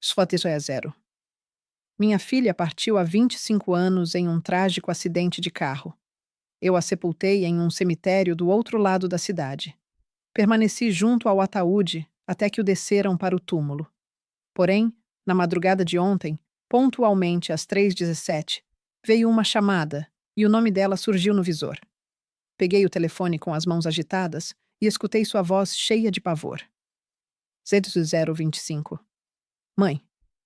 Sfoteso é zero. Minha filha partiu há 25 anos em um trágico acidente de carro. Eu a sepultei em um cemitério do outro lado da cidade. Permaneci junto ao ataúde até que o desceram para o túmulo. Porém, na madrugada de ontem, pontualmente às 3h17, veio uma chamada e o nome dela surgiu no visor. Peguei o telefone com as mãos agitadas e escutei sua voz cheia de pavor. Z025. Mãe,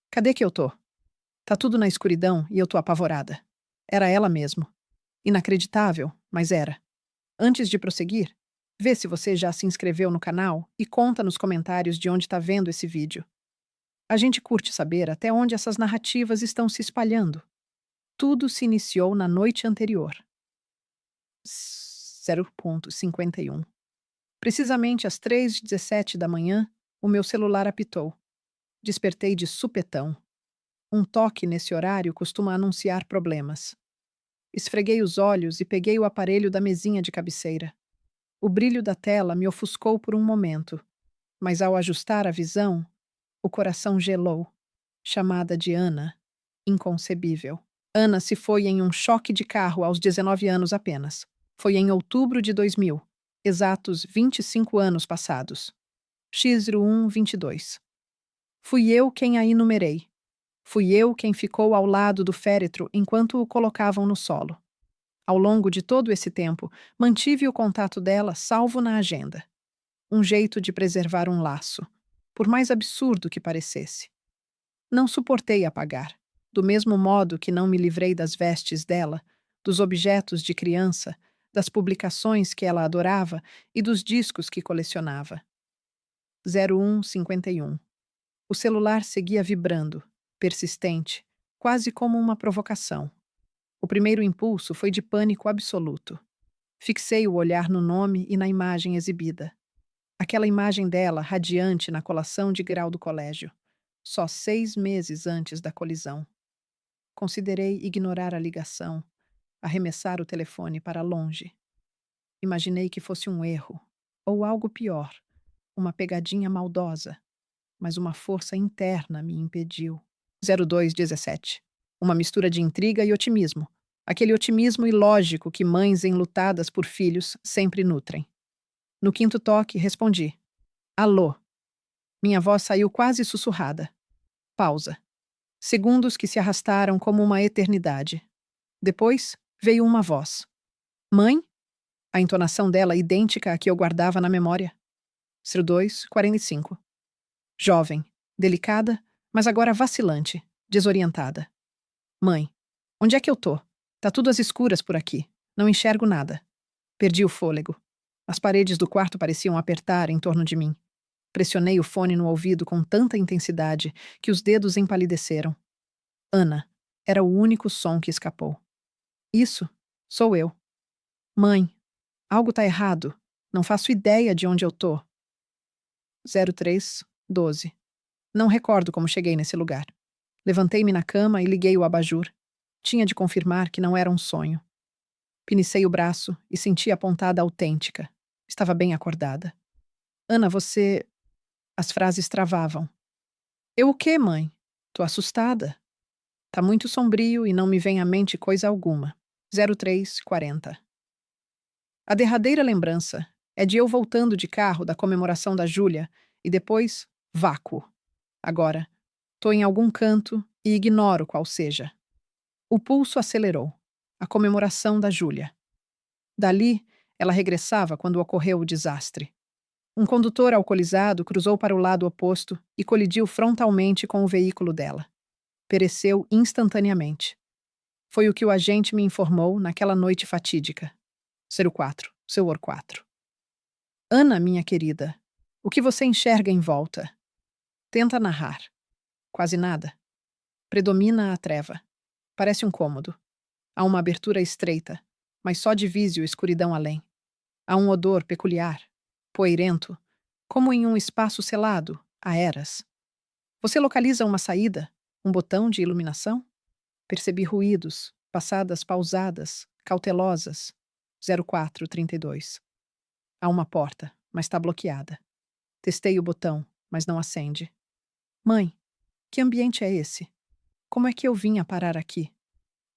cadê que eu tô? Tá tudo na escuridão e eu tô apavorada. Era ela mesmo. Inacreditável, mas era. Antes de prosseguir, vê se você já se inscreveu no canal e conta nos comentários de onde tá vendo esse vídeo. A gente curte saber até onde essas narrativas estão se espalhando. Tudo se iniciou na noite anterior. 0,51. Precisamente às 3h17 da manhã, o meu celular apitou. Despertei de supetão. Um toque nesse horário costuma anunciar problemas. Esfreguei os olhos e peguei o aparelho da mesinha de cabeceira. O brilho da tela me ofuscou por um momento, mas ao ajustar a visão, o coração gelou. Chamada de Ana. Inconcebível. Ana se foi em um choque de carro aos 19 anos apenas. Foi em outubro de 2000, exatos 25 anos passados. X0122. Fui eu quem a enumerei. Fui eu quem ficou ao lado do féretro enquanto o colocavam no solo. Ao longo de todo esse tempo, mantive o contato dela salvo na agenda. Um jeito de preservar um laço, por mais absurdo que parecesse. Não suportei apagar, do mesmo modo que não me livrei das vestes dela, dos objetos de criança, das publicações que ela adorava e dos discos que colecionava. 0151. O celular seguia vibrando, persistente, quase como uma provocação. O primeiro impulso foi de pânico absoluto. Fixei o olhar no nome e na imagem exibida. Aquela imagem dela radiante na colação de grau do colégio, só 6 meses antes da colisão. Considerei ignorar a ligação, arremessar o telefone para longe. Imaginei que fosse um erro, ou algo pior, uma pegadinha maldosa, mas uma força interna me impediu. 0217. Uma mistura de intriga e otimismo. Aquele otimismo ilógico que mães enlutadas por filhos sempre nutrem. No quinto toque, respondi. Alô. Minha voz saiu quase sussurrada. Pausa. Segundos que se arrastaram como uma eternidade. Depois, veio uma voz. Mãe? A entonação dela idêntica à que eu guardava na memória. 0245. Jovem, delicada, mas agora vacilante, desorientada. Mãe, onde é que eu tô? Tá tudo às escuras por aqui. Não enxergo nada. Perdi o fôlego. As paredes do quarto pareciam apertar em torno de mim. Pressionei o fone no ouvido com tanta intensidade que os dedos empalideceram. Ana. Era o único som que escapou. Isso, sou eu. Mãe, algo tá errado. Não faço ideia de onde eu tô. 0312. Não recordo como cheguei nesse lugar. Levantei-me na cama e liguei o abajur. Tinha de confirmar que não era um sonho. Pinicei o braço e senti a pontada autêntica. Estava bem acordada. Ana, você... As frases travavam. Eu o quê, mãe? Tô assustada. Tá muito sombrio e não me vem à mente coisa alguma. 0340. A derradeira lembrança é de eu voltando de carro da comemoração da Júlia e depois, vácuo. Agora, tô em algum canto e ignoro qual seja. O pulso acelerou. A comemoração da Júlia. Dali, ela regressava quando ocorreu o desastre. Um condutor alcoolizado cruzou para o lado oposto e colidiu frontalmente com o veículo dela. Pereceu instantaneamente. Foi o que o agente me informou naquela noite fatídica. 04, Senhor 4. Ana, minha querida, o que você enxerga em volta? Tenta narrar. Quase nada. Predomina a treva. Parece um cômodo. Há uma abertura estreita, mas só divise a escuridão além. Há um odor peculiar, poeirento, como em um espaço selado, há eras. Você localiza uma saída, um botão de iluminação? Percebi ruídos, passadas pausadas, cautelosas. 0432. Há uma porta, mas está bloqueada. Testei o botão, mas não acende. Mãe, Que ambiente é esse? Como é que eu vim a parar aqui?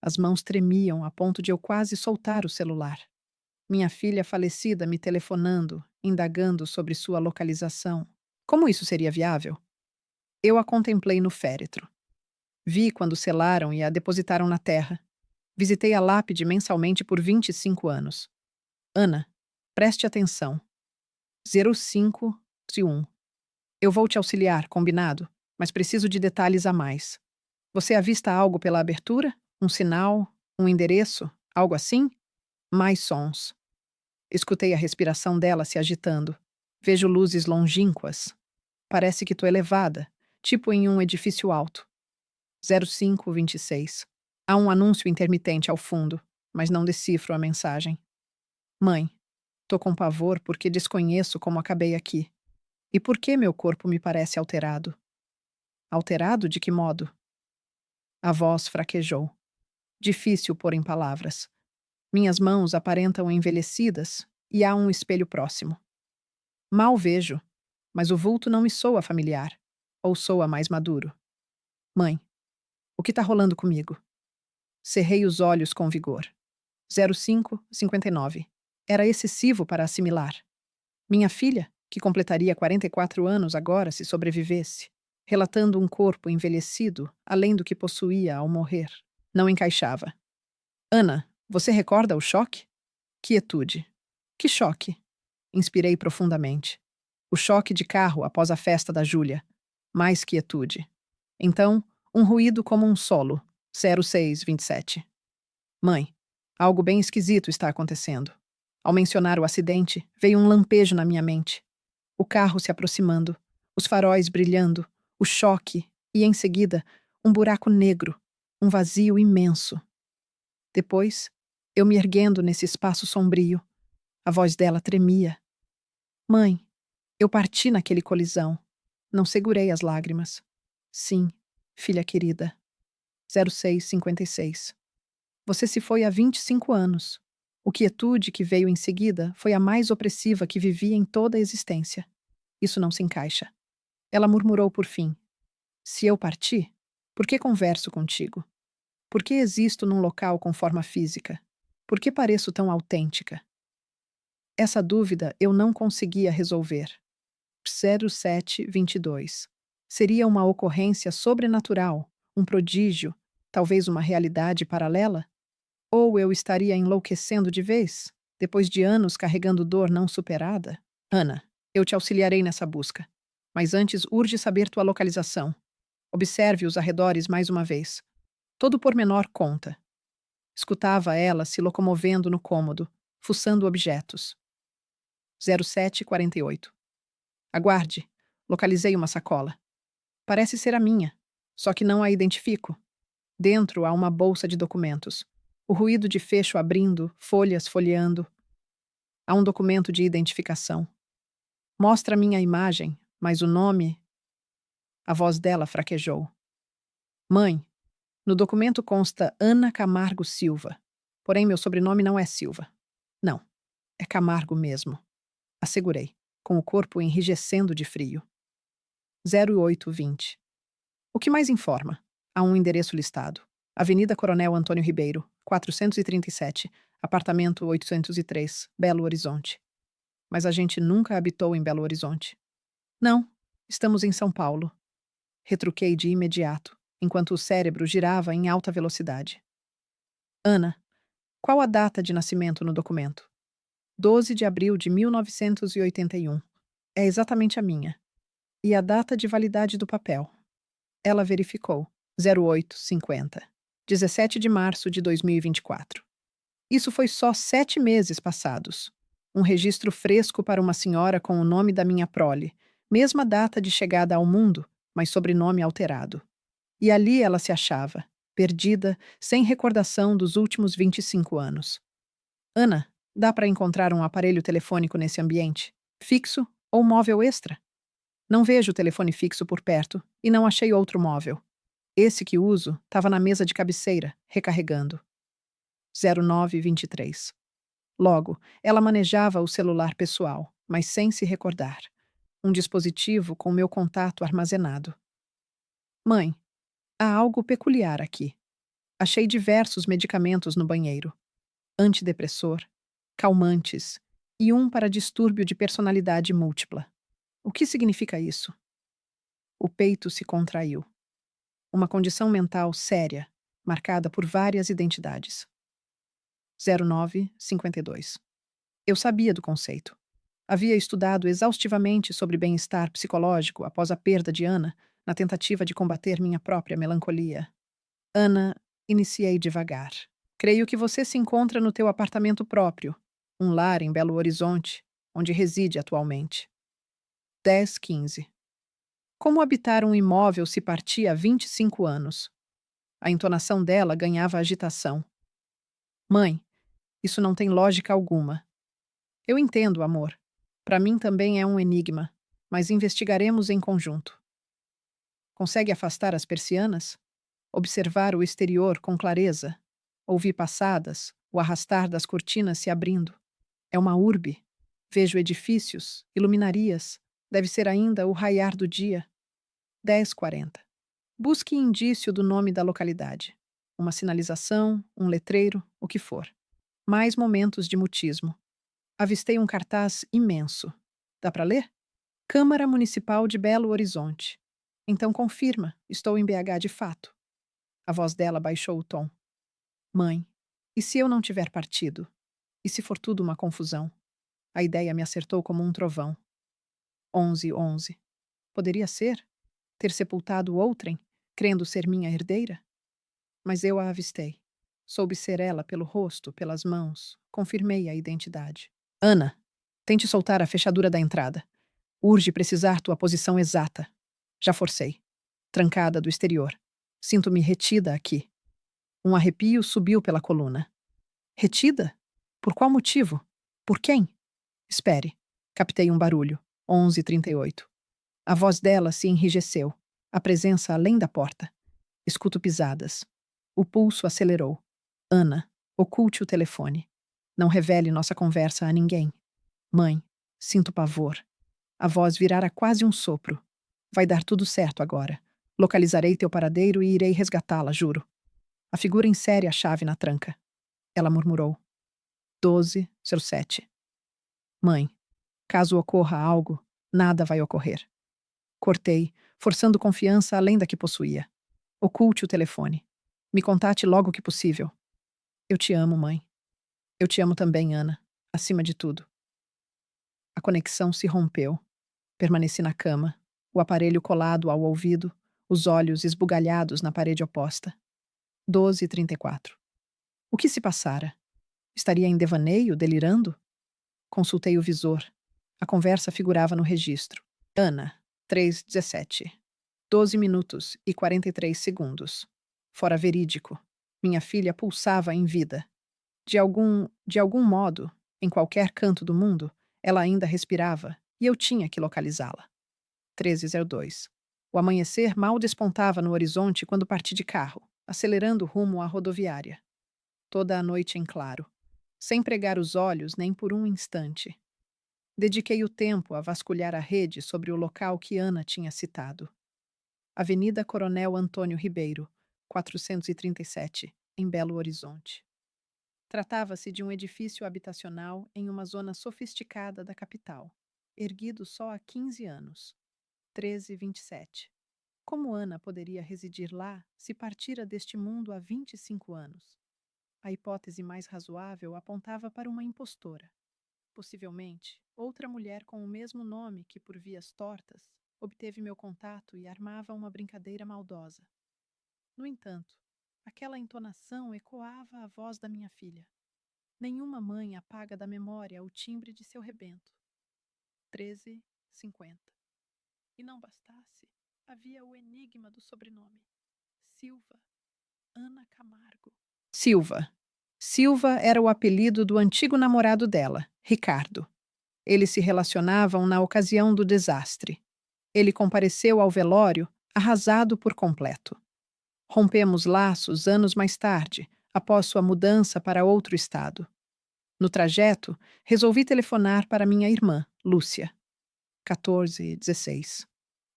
As mãos tremiam a ponto de eu quase soltar o celular. Minha filha falecida me telefonando, indagando sobre sua localização. Como isso seria viável? Eu a contemplei no féretro. Vi quando selaram e a depositaram na terra. Visitei a lápide mensalmente por 25 anos. Ana, preste atenção. 0531. Eu vou te auxiliar, combinado, mas preciso de detalhes a mais. Você avista algo pela abertura? Um sinal? Um endereço? Algo assim? Mais sons. Escutei a respiração dela se agitando. Vejo luzes longínquas. Parece que tô elevada, tipo em um edifício alto. 0526. Há um anúncio intermitente ao fundo, mas não decifro a mensagem. Mãe, tô com pavor porque desconheço como acabei aqui. E por que meu corpo me parece alterado? Alterado de que modo? A voz fraquejou. Difícil pôr em palavras. Minhas mãos aparentam envelhecidas e há um espelho próximo. Mal vejo, mas o vulto não me soa familiar. Ou soa mais maduro. Mãe, o que tá rolando comigo? Cerrei os olhos com vigor. 0559. Era excessivo para assimilar. Minha filha, que completaria 44 anos agora se sobrevivesse, relatando um corpo envelhecido além do que possuía ao morrer. Não encaixava. Ana, você recorda o choque? Quietude. Que choque? Inspirei profundamente. O choque de carro após a festa da Júlia. Mais quietude. Então, um ruído como um solo. 0627. Mãe, algo bem esquisito está acontecendo. Ao mencionar o acidente, veio um lampejo na minha mente. O carro se aproximando, os faróis brilhando, o choque e, em seguida, um buraco negro, um vazio imenso. Depois, eu me erguendo nesse espaço sombrio. A voz dela tremia. Mãe, eu parti naquele colisão. Não segurei as lágrimas. Sim, filha querida. 0656. Você se foi há 25 anos. O quietude que veio em seguida foi a mais opressiva que vivi em toda a existência. Isso não se encaixa. Ela murmurou por fim. Se eu partir, por que converso contigo? Por que existo num local com forma física? Por que pareço tão autêntica? Essa dúvida eu não conseguia resolver. 0722. Seria uma ocorrência sobrenatural, um prodígio, talvez uma realidade paralela? Ou eu estaria enlouquecendo de vez, depois de anos carregando dor não superada? Ana, eu te auxiliarei nessa busca. Mas antes urge saber tua localização. Observe os arredores mais uma vez. Todo pormenor conta. Escutava ela se locomovendo no cômodo, fuçando objetos. 0748. Aguarde. Localizei uma sacola. Parece ser a minha, só que não a identifico. Dentro há uma bolsa de documentos. O ruído de fecho abrindo, folhas folheando. Há um documento de identificação. Mostra minha imagem, mas o nome... A voz dela fraquejou. Mãe, no documento consta Ana Camargo Silva. Porém, meu sobrenome não é Silva. Não, é Camargo mesmo. Assegurei, com o corpo enrijecendo de frio. 0820. O que mais informa? Há um endereço listado. Avenida Coronel Antônio Ribeiro, 437, apartamento 803, Belo Horizonte. Mas a gente nunca habitou em Belo Horizonte. Não, estamos em São Paulo. Retruquei de imediato, enquanto o cérebro girava em alta velocidade. Ana, qual a data de nascimento no documento? 12 de abril de 1981. É exatamente a minha. E a data de validade do papel? Ela verificou. 0850. 17 de março de 2024. Isso foi só 7 meses passados. Um registro fresco para uma senhora com o nome da minha prole, mesma data de chegada ao mundo, mas sobrenome alterado. E ali ela se achava, perdida, sem recordação dos últimos 25 anos. Ana, dá para encontrar um aparelho telefônico nesse ambiente? Fixo ou móvel extra? Não vejo o telefone fixo por perto e não achei outro móvel. Esse que uso estava na mesa de cabeceira, recarregando. 0923. Logo, ela manejava o celular pessoal, mas sem se recordar. Um dispositivo com meu contato armazenado. Mãe, há algo peculiar aqui. Achei diversos medicamentos no banheiro: antidepressor, calmantes e um para distúrbio de personalidade múltipla. O que significa isso? O peito se contraiu. Uma condição mental séria, marcada por várias identidades. 0952. Eu sabia do conceito. Havia estudado exaustivamente sobre bem-estar psicológico após a perda de Ana, na tentativa de combater minha própria melancolia. Ana, iniciei devagar. Creio que você se encontra no teu apartamento próprio, um lar em Belo Horizonte, onde reside atualmente. 10:15. Como habitar um imóvel se partia há 25 anos? A entonação dela ganhava agitação. Mãe, isso não tem lógica alguma. Eu entendo, amor. Para mim também é um enigma, mas investigaremos em conjunto. Consegue afastar as persianas? Observar o exterior com clareza? Ouvir passadas, o arrastar das cortinas se abrindo? É uma urbe. Vejo edifícios, iluminarias. Deve ser ainda o raiar do dia. 10:40. Busque indício do nome da localidade. Uma sinalização, um letreiro, o que for. Mais momentos de mutismo. Avistei um cartaz imenso. Dá para ler? Câmara Municipal de Belo Horizonte. Então confirma, estou em BH de fato. A voz dela baixou o tom. Mãe, e se eu não tiver partido? E se for tudo uma confusão? A ideia me acertou como um trovão. 11:11. Poderia ser? Ter sepultado outrem, crendo ser minha herdeira? Mas eu a avistei. Soube ser ela pelo rosto, pelas mãos. Confirmei a identidade. Ana, tente soltar a fechadura da entrada. Urge precisar tua posição exata. Já forcei. Trancada do exterior. Sinto-me retida aqui. Um arrepio subiu pela coluna. Retida? Por qual motivo? Por quem? Espere. Captei um barulho. 11:38. A voz dela se enrijeceu. A presença além da porta. Escuto pisadas. O pulso acelerou. Ana, oculte o telefone. Não revele nossa conversa a ninguém. Mãe, sinto pavor. A voz virara quase um sopro. Vai dar tudo certo agora. Localizarei teu paradeiro e irei resgatá-la, juro. A figura insere a chave na tranca. Ela murmurou. 12:07. Mãe, caso ocorra algo, nada vai ocorrer. Cortei, forçando confiança além da que possuía. Oculte o telefone. Me contate logo que possível. Eu te amo, mãe. Eu te amo também, Ana. Acima de tudo. A conexão se rompeu. Permaneci na cama, o aparelho colado ao ouvido, os olhos esbugalhados na parede oposta. 12:34. O que se passara? Estaria em devaneio, delirando? Consultei o visor. A conversa figurava no registro. Ana, 3:17. 12 minutos e 43 segundos. Fora verídico. Minha filha pulsava em vida. De algum modo, em qualquer canto do mundo, ela ainda respirava e eu tinha que localizá-la. 13:02. O amanhecer mal despontava no horizonte quando parti de carro, acelerando rumo à rodoviária. Toda a noite em claro, sem pregar os olhos nem por um instante. Dediquei o tempo a vasculhar a rede sobre o local que Ana tinha citado. Avenida Coronel Antônio Ribeiro, 437, em Belo Horizonte. Tratava-se de um edifício habitacional em uma zona sofisticada da capital, erguido só há 15 anos. 13:27. Como Ana poderia residir lá se partira deste mundo há 25 anos? A hipótese mais razoável apontava para uma impostora. Possivelmente, outra mulher com o mesmo nome que, por vias tortas, obteve meu contato e armava uma brincadeira maldosa. No entanto, aquela entonação ecoava a voz da minha filha. Nenhuma mãe apaga da memória o timbre de seu rebento. 13:50. E não bastasse, havia o enigma do sobrenome. Silva. Ana Camargo. Silva. Silva era o apelido do antigo namorado dela, Ricardo. Eles se relacionavam na ocasião do desastre. Ele compareceu ao velório, arrasado por completo. Rompemos laços anos mais tarde, após sua mudança para outro estado. No trajeto, resolvi telefonar para minha irmã, Lúcia. 14:16.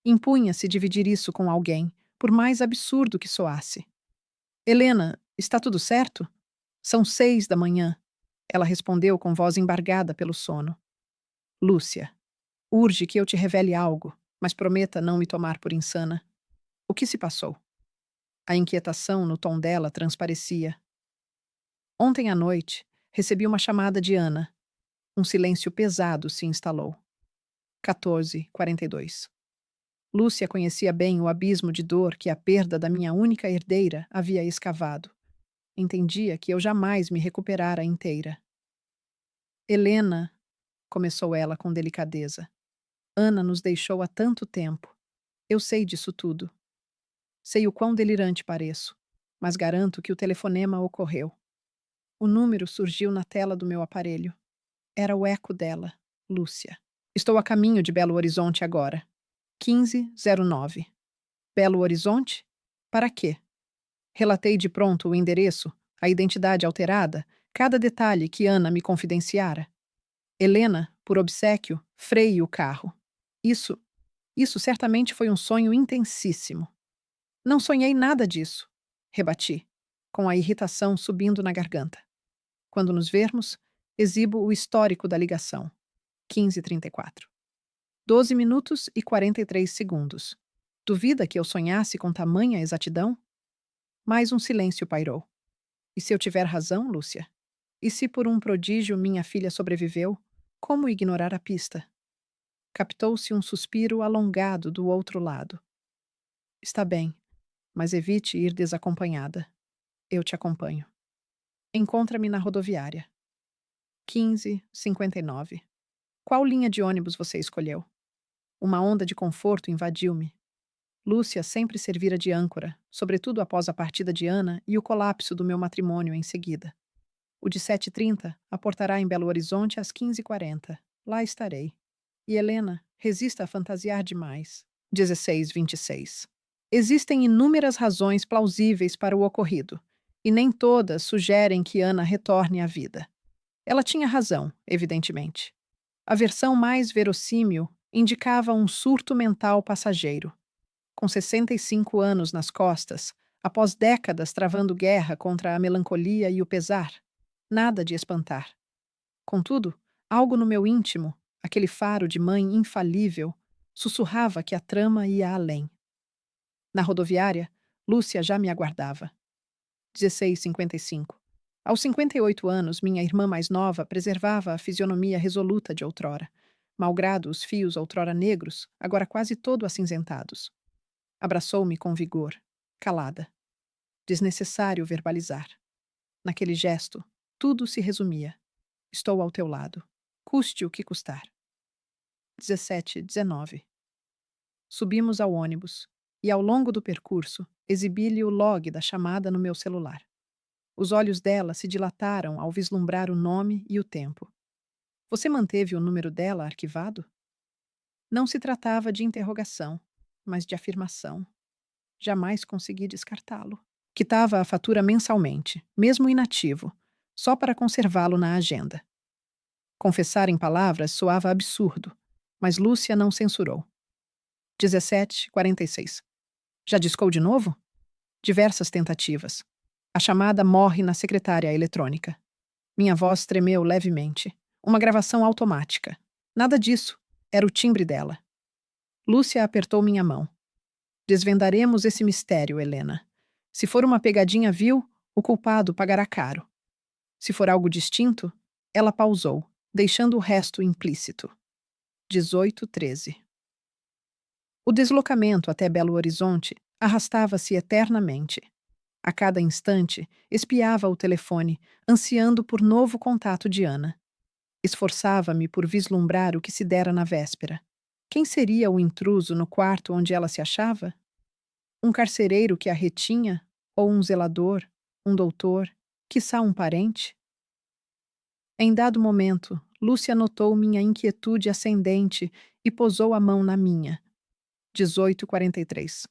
Impunha-se dividir isso com alguém, por mais absurdo que soasse. Helena, está tudo certo? São 6 da manhã. Ela respondeu com voz embargada pelo sono. Lúcia, urge que eu te revele algo, mas prometa não me tomar por insana. O que se passou? A inquietação no tom dela transparecia. Ontem à noite, recebi uma chamada de Ana. Um silêncio pesado se instalou. 14:42. Lúcia conhecia bem o abismo de dor que a perda da minha única herdeira havia escavado. Entendia que eu jamais me recuperara inteira. Helena, começou ela com delicadeza. Ana nos deixou há tanto tempo. Eu sei disso tudo. Sei o quão delirante pareço, mas garanto que o telefonema ocorreu. O número surgiu na tela do meu aparelho. Era o eco dela, Lúcia. Estou a caminho de Belo Horizonte agora. 15:09. Belo Horizonte? Para quê? Relatei de pronto o endereço, a identidade alterada, cada detalhe que Ana me confidenciara. Helena, por obséquio, freie o carro. Isso, isso certamente foi um sonho intensíssimo. Não sonhei nada disso, rebati, com a irritação subindo na garganta. Quando nos vermos, exibo o histórico da ligação. 15:34. 12 minutos e 43 segundos. Duvida que eu sonhasse com tamanha exatidão? Mais um silêncio pairou. E se eu tiver razão, Lúcia? E se por um prodígio minha filha sobreviveu, como ignorar a pista? Captou-se um suspiro alongado do outro lado. Está bem, mas evite ir desacompanhada. Eu te acompanho. Encontra-me na rodoviária. 15:59. Qual linha de ônibus você escolheu? Uma onda de conforto invadiu-me. Lúcia sempre servira de âncora, sobretudo após a partida de Ana e o colapso do meu matrimônio em seguida. O de 7:30 aportará em Belo Horizonte às 15:40. Lá estarei. E Helena, resista a fantasiar demais. 16:26. Existem inúmeras razões plausíveis para o ocorrido, e nem todas sugerem que Ana retorne à vida. Ela tinha razão, evidentemente. A versão mais verossímil indicava um surto mental passageiro. Com 65 anos nas costas, após décadas travando guerra contra a melancolia e o pesar, nada de espantar. Contudo, algo no meu íntimo, aquele faro de mãe infalível, sussurrava que a trama ia além. Na rodoviária, Lúcia já me aguardava. 16:55. Aos 58 anos, minha irmã mais nova preservava a fisionomia resoluta de outrora, malgrado os fios outrora negros, agora quase todo acinzentados. Abraçou-me com vigor, calada. Desnecessário verbalizar. Naquele gesto, tudo se resumia. Estou ao teu lado. Custe o que custar. 17:19. Subimos ao ônibus e, ao longo do percurso, exibi-lhe o log da chamada no meu celular. Os olhos dela se dilataram ao vislumbrar o nome e o tempo. Você manteve o número dela arquivado? Não se tratava de interrogação, mas de afirmação. Jamais consegui descartá-lo. Quitava a fatura mensalmente, mesmo inativo, só para conservá-lo na agenda. Confessar em palavras soava absurdo, mas Lúcia não censurou. 17:46. Já discou de novo? Diversas tentativas. A chamada morre na secretária eletrônica. Minha voz tremeu levemente. Uma gravação automática. Nada disso. Era o timbre dela. Lúcia apertou minha mão. Desvendaremos esse mistério, Helena. Se for uma pegadinha vil, o culpado pagará caro. Se for algo distinto, ela pausou, deixando o resto implícito. 18:13. O deslocamento até Belo Horizonte arrastava-se eternamente. A cada instante, espiava o telefone, ansiando por novo contato de Ana. Esforçava-me por vislumbrar o que se dera na véspera. Quem seria o intruso no quarto onde ela se achava? Um carcereiro que a retinha? Ou um zelador? Um doutor? Quiçá um parente? Em dado momento, Lúcia notou minha inquietude ascendente e posou a mão na minha. 18:43.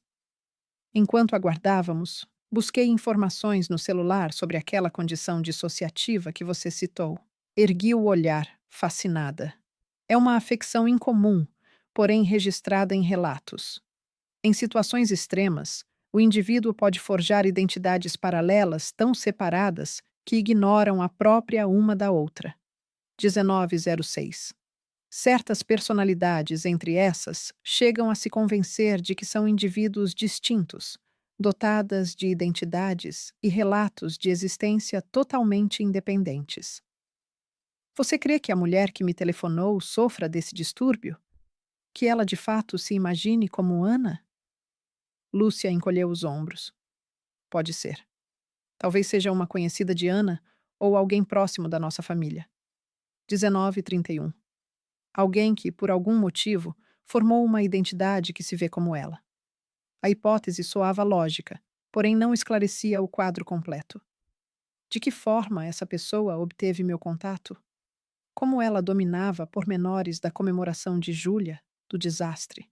Enquanto aguardávamos, busquei informações no celular sobre aquela condição dissociativa que você citou. Ergui o olhar, fascinada. É uma afecção incomum, porém registrada em relatos. Em situações extremas, O indivíduo pode forjar identidades paralelas tão separadas que ignoram a própria uma da outra. 1906. Certas personalidades entre essas chegam a se convencer de que são indivíduos distintos, dotadas de identidades e relatos de existência totalmente independentes. Você crê que a mulher que me telefonou sofra desse distúrbio? Que ela de fato se imagine como Ana? Lúcia encolheu os ombros. Pode ser. Talvez seja uma conhecida de Ana ou alguém próximo da nossa família. 1931. Alguém que, por algum motivo, formou uma identidade que se vê como ela. A hipótese soava lógica, porém não esclarecia o quadro completo. De que forma essa pessoa obteve meu contato? Como ela dominava pormenores da comemoração de Júlia, do desastre?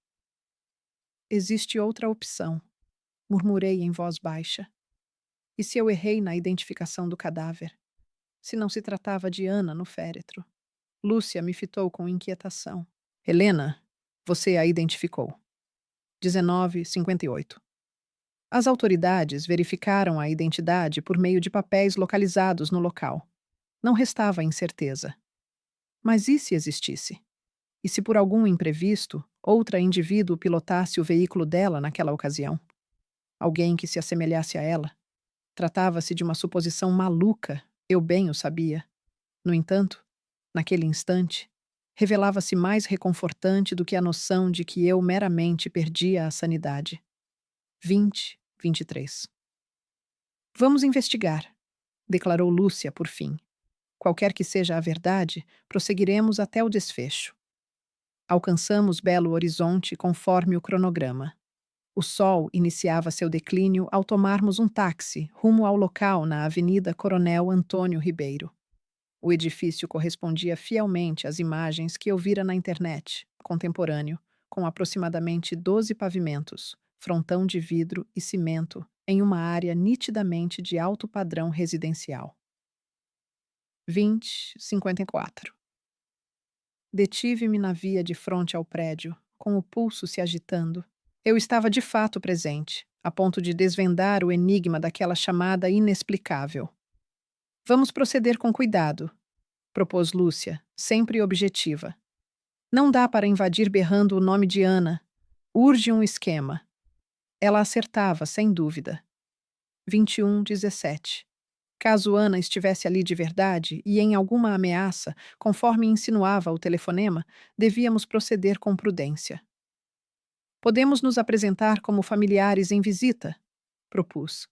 Existe outra opção, murmurei em voz baixa. E se eu errei na identificação do cadáver? Se não se tratava de Ana no féretro? Lúcia me fitou com inquietação. Helena, você a identificou. 1958. As autoridades verificaram a identidade por meio de papéis localizados no local. Não restava incerteza. Mas e se existisse? E se por algum imprevisto, outra indivíduo pilotasse o veículo dela naquela ocasião? Alguém que se assemelhasse a ela? Tratava-se de uma suposição maluca, eu bem o sabia. No entanto, naquele instante, revelava-se mais reconfortante do que a noção de que eu meramente perdia a sanidade. 23. Vamos investigar, declarou Lúcia por fim. Qualquer que seja a verdade, prosseguiremos até o desfecho. Alcançamos Belo Horizonte conforme o cronograma. O sol iniciava seu declínio ao tomarmos um táxi rumo ao local na Avenida Coronel Antônio Ribeiro. O edifício correspondia fielmente às imagens que eu vira na internet, contemporâneo, com aproximadamente 12 pavimentos, frontão de vidro e cimento, em uma área nitidamente de alto padrão residencial. 54. Detive-me na via de frente ao prédio, com o pulso se agitando. Eu estava de fato presente, a ponto de desvendar o enigma daquela chamada inexplicável. Vamos proceder com cuidado, propôs Lúcia, sempre objetiva. Não dá para invadir berrando o nome de Ana. Urge um esquema. Ela acertava, sem dúvida. 21:17. Caso Ana estivesse ali de verdade e em alguma ameaça, conforme insinuava o telefonema, devíamos proceder com prudência. Podemos nos apresentar como familiares em visita, propus.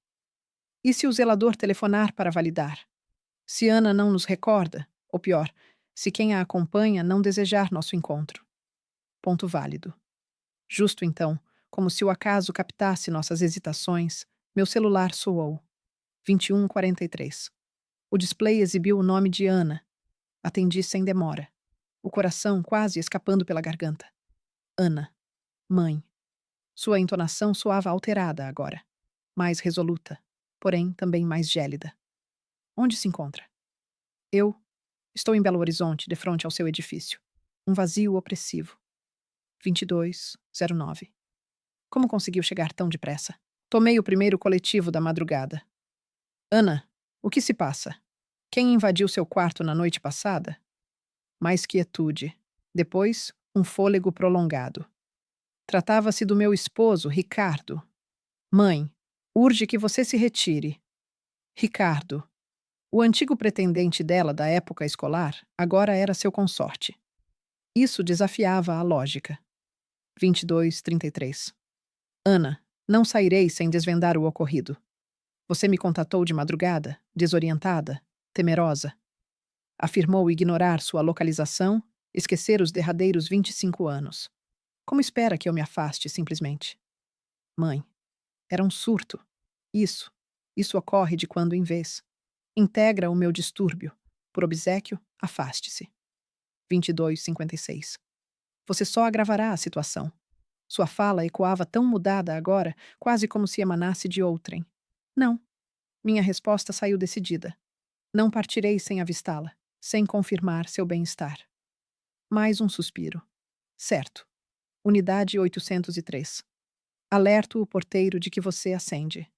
E se o zelador telefonar para validar? Se Ana não nos recorda, ou pior, se quem a acompanha não desejar nosso encontro. Ponto válido. Justo então, como se o acaso captasse nossas hesitações, meu celular soou. 21:43. O display exibiu o nome de Ana. Atendi sem demora. O coração quase escapando pela garganta. Ana. Mãe. Sua entonação soava alterada agora. Mais resoluta, porém também mais gélida. Onde se encontra? Eu. Estou em Belo Horizonte, defronte ao seu edifício. Um vazio opressivo. 22:09. Como conseguiu chegar tão depressa? Tomei o primeiro coletivo da madrugada. Ana, o que se passa? Quem invadiu seu quarto na noite passada? Mais quietude. Depois, um fôlego prolongado. Tratava-se do meu esposo, Ricardo. Mãe, urge que você se retire. Ricardo. O antigo pretendente dela da época escolar agora era seu consorte. Isso desafiava a lógica. 22:33. Ana, não sairei sem desvendar o ocorrido. Você me contatou de madrugada, desorientada, temerosa. Afirmou ignorar sua localização, esquecer os derradeiros 25 anos. Como espera que eu me afaste, simplesmente? Mãe, era um surto. Isso ocorre de quando em vez. Integra o meu distúrbio. Por obséquio, afaste-se. 22:56. Você só agravará a situação. Sua fala ecoava tão mudada agora, quase como se emanasse de outrem. Não. Minha resposta saiu decidida. Não partirei sem avistá-la, sem confirmar seu bem-estar. Mais um suspiro. Certo. Unidade 803. Alerto o porteiro de que você acende.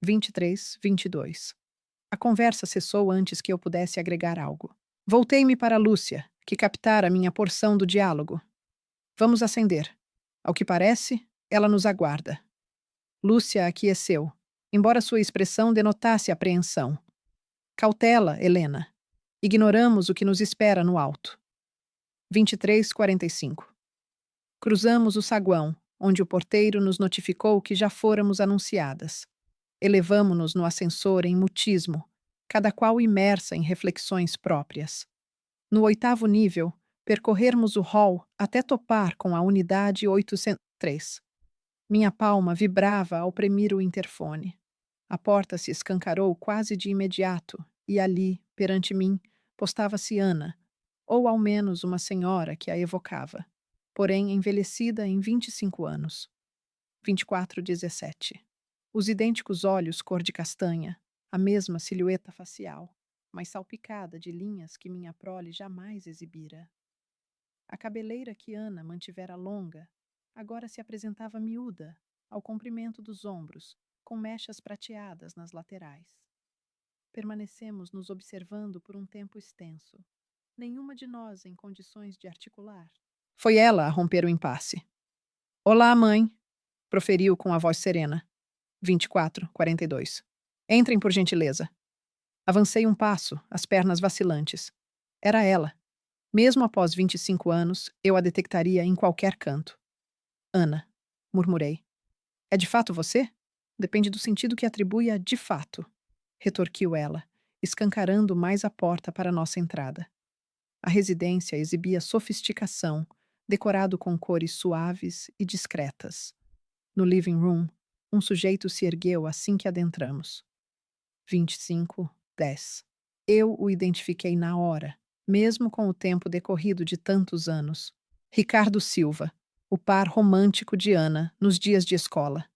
23:22. A conversa cessou antes que eu pudesse agregar algo. Voltei-me para Lúcia, que captara minha porção do diálogo. Vamos acender. Ao que parece, ela nos aguarda. Lúcia aqueceu, embora sua expressão denotasse apreensão. Cautela, Helena. Ignoramos o que nos espera no alto. 23:45. Cruzamos o saguão, onde o porteiro nos notificou que já fôramos anunciadas. Elevamo-nos no ascensor em mutismo, cada qual imersa em reflexões próprias. No 8º nível, percorrermos o hall até topar com a unidade 803. Minha palma vibrava ao premir o interfone. A porta se escancarou quase de imediato e ali, perante mim, postava-se Ana, ou ao menos uma senhora que a evocava, porém envelhecida em 25 anos. 24:17. Os idênticos olhos cor de castanha, a mesma silhueta facial, mas salpicada de linhas que minha prole jamais exibira. A cabeleira que Ana mantivera longa, agora se apresentava miúda, ao comprimento dos ombros, com mechas prateadas nas laterais. Permanecemos nos observando por um tempo extenso, nenhuma de nós em condições de articular. Foi ela a romper o impasse. Olá, mãe, proferiu com a voz serena. 24:42. Entrem, por gentileza. Avancei um passo, as pernas vacilantes. Era ela. Mesmo após 25 anos, eu a detectaria em qualquer canto. Ana, murmurei. É de fato você? Depende do sentido que atribui a de fato, retorquiu ela, escancarando mais a porta para nossa entrada. A residência exibia sofisticação, decorado com cores suaves e discretas. No living room, um sujeito se ergueu assim que adentramos. 25:10. Eu o identifiquei na hora, mesmo com o tempo decorrido de tantos anos. Ricardo Silva, o par romântico de Ana nos dias de escola.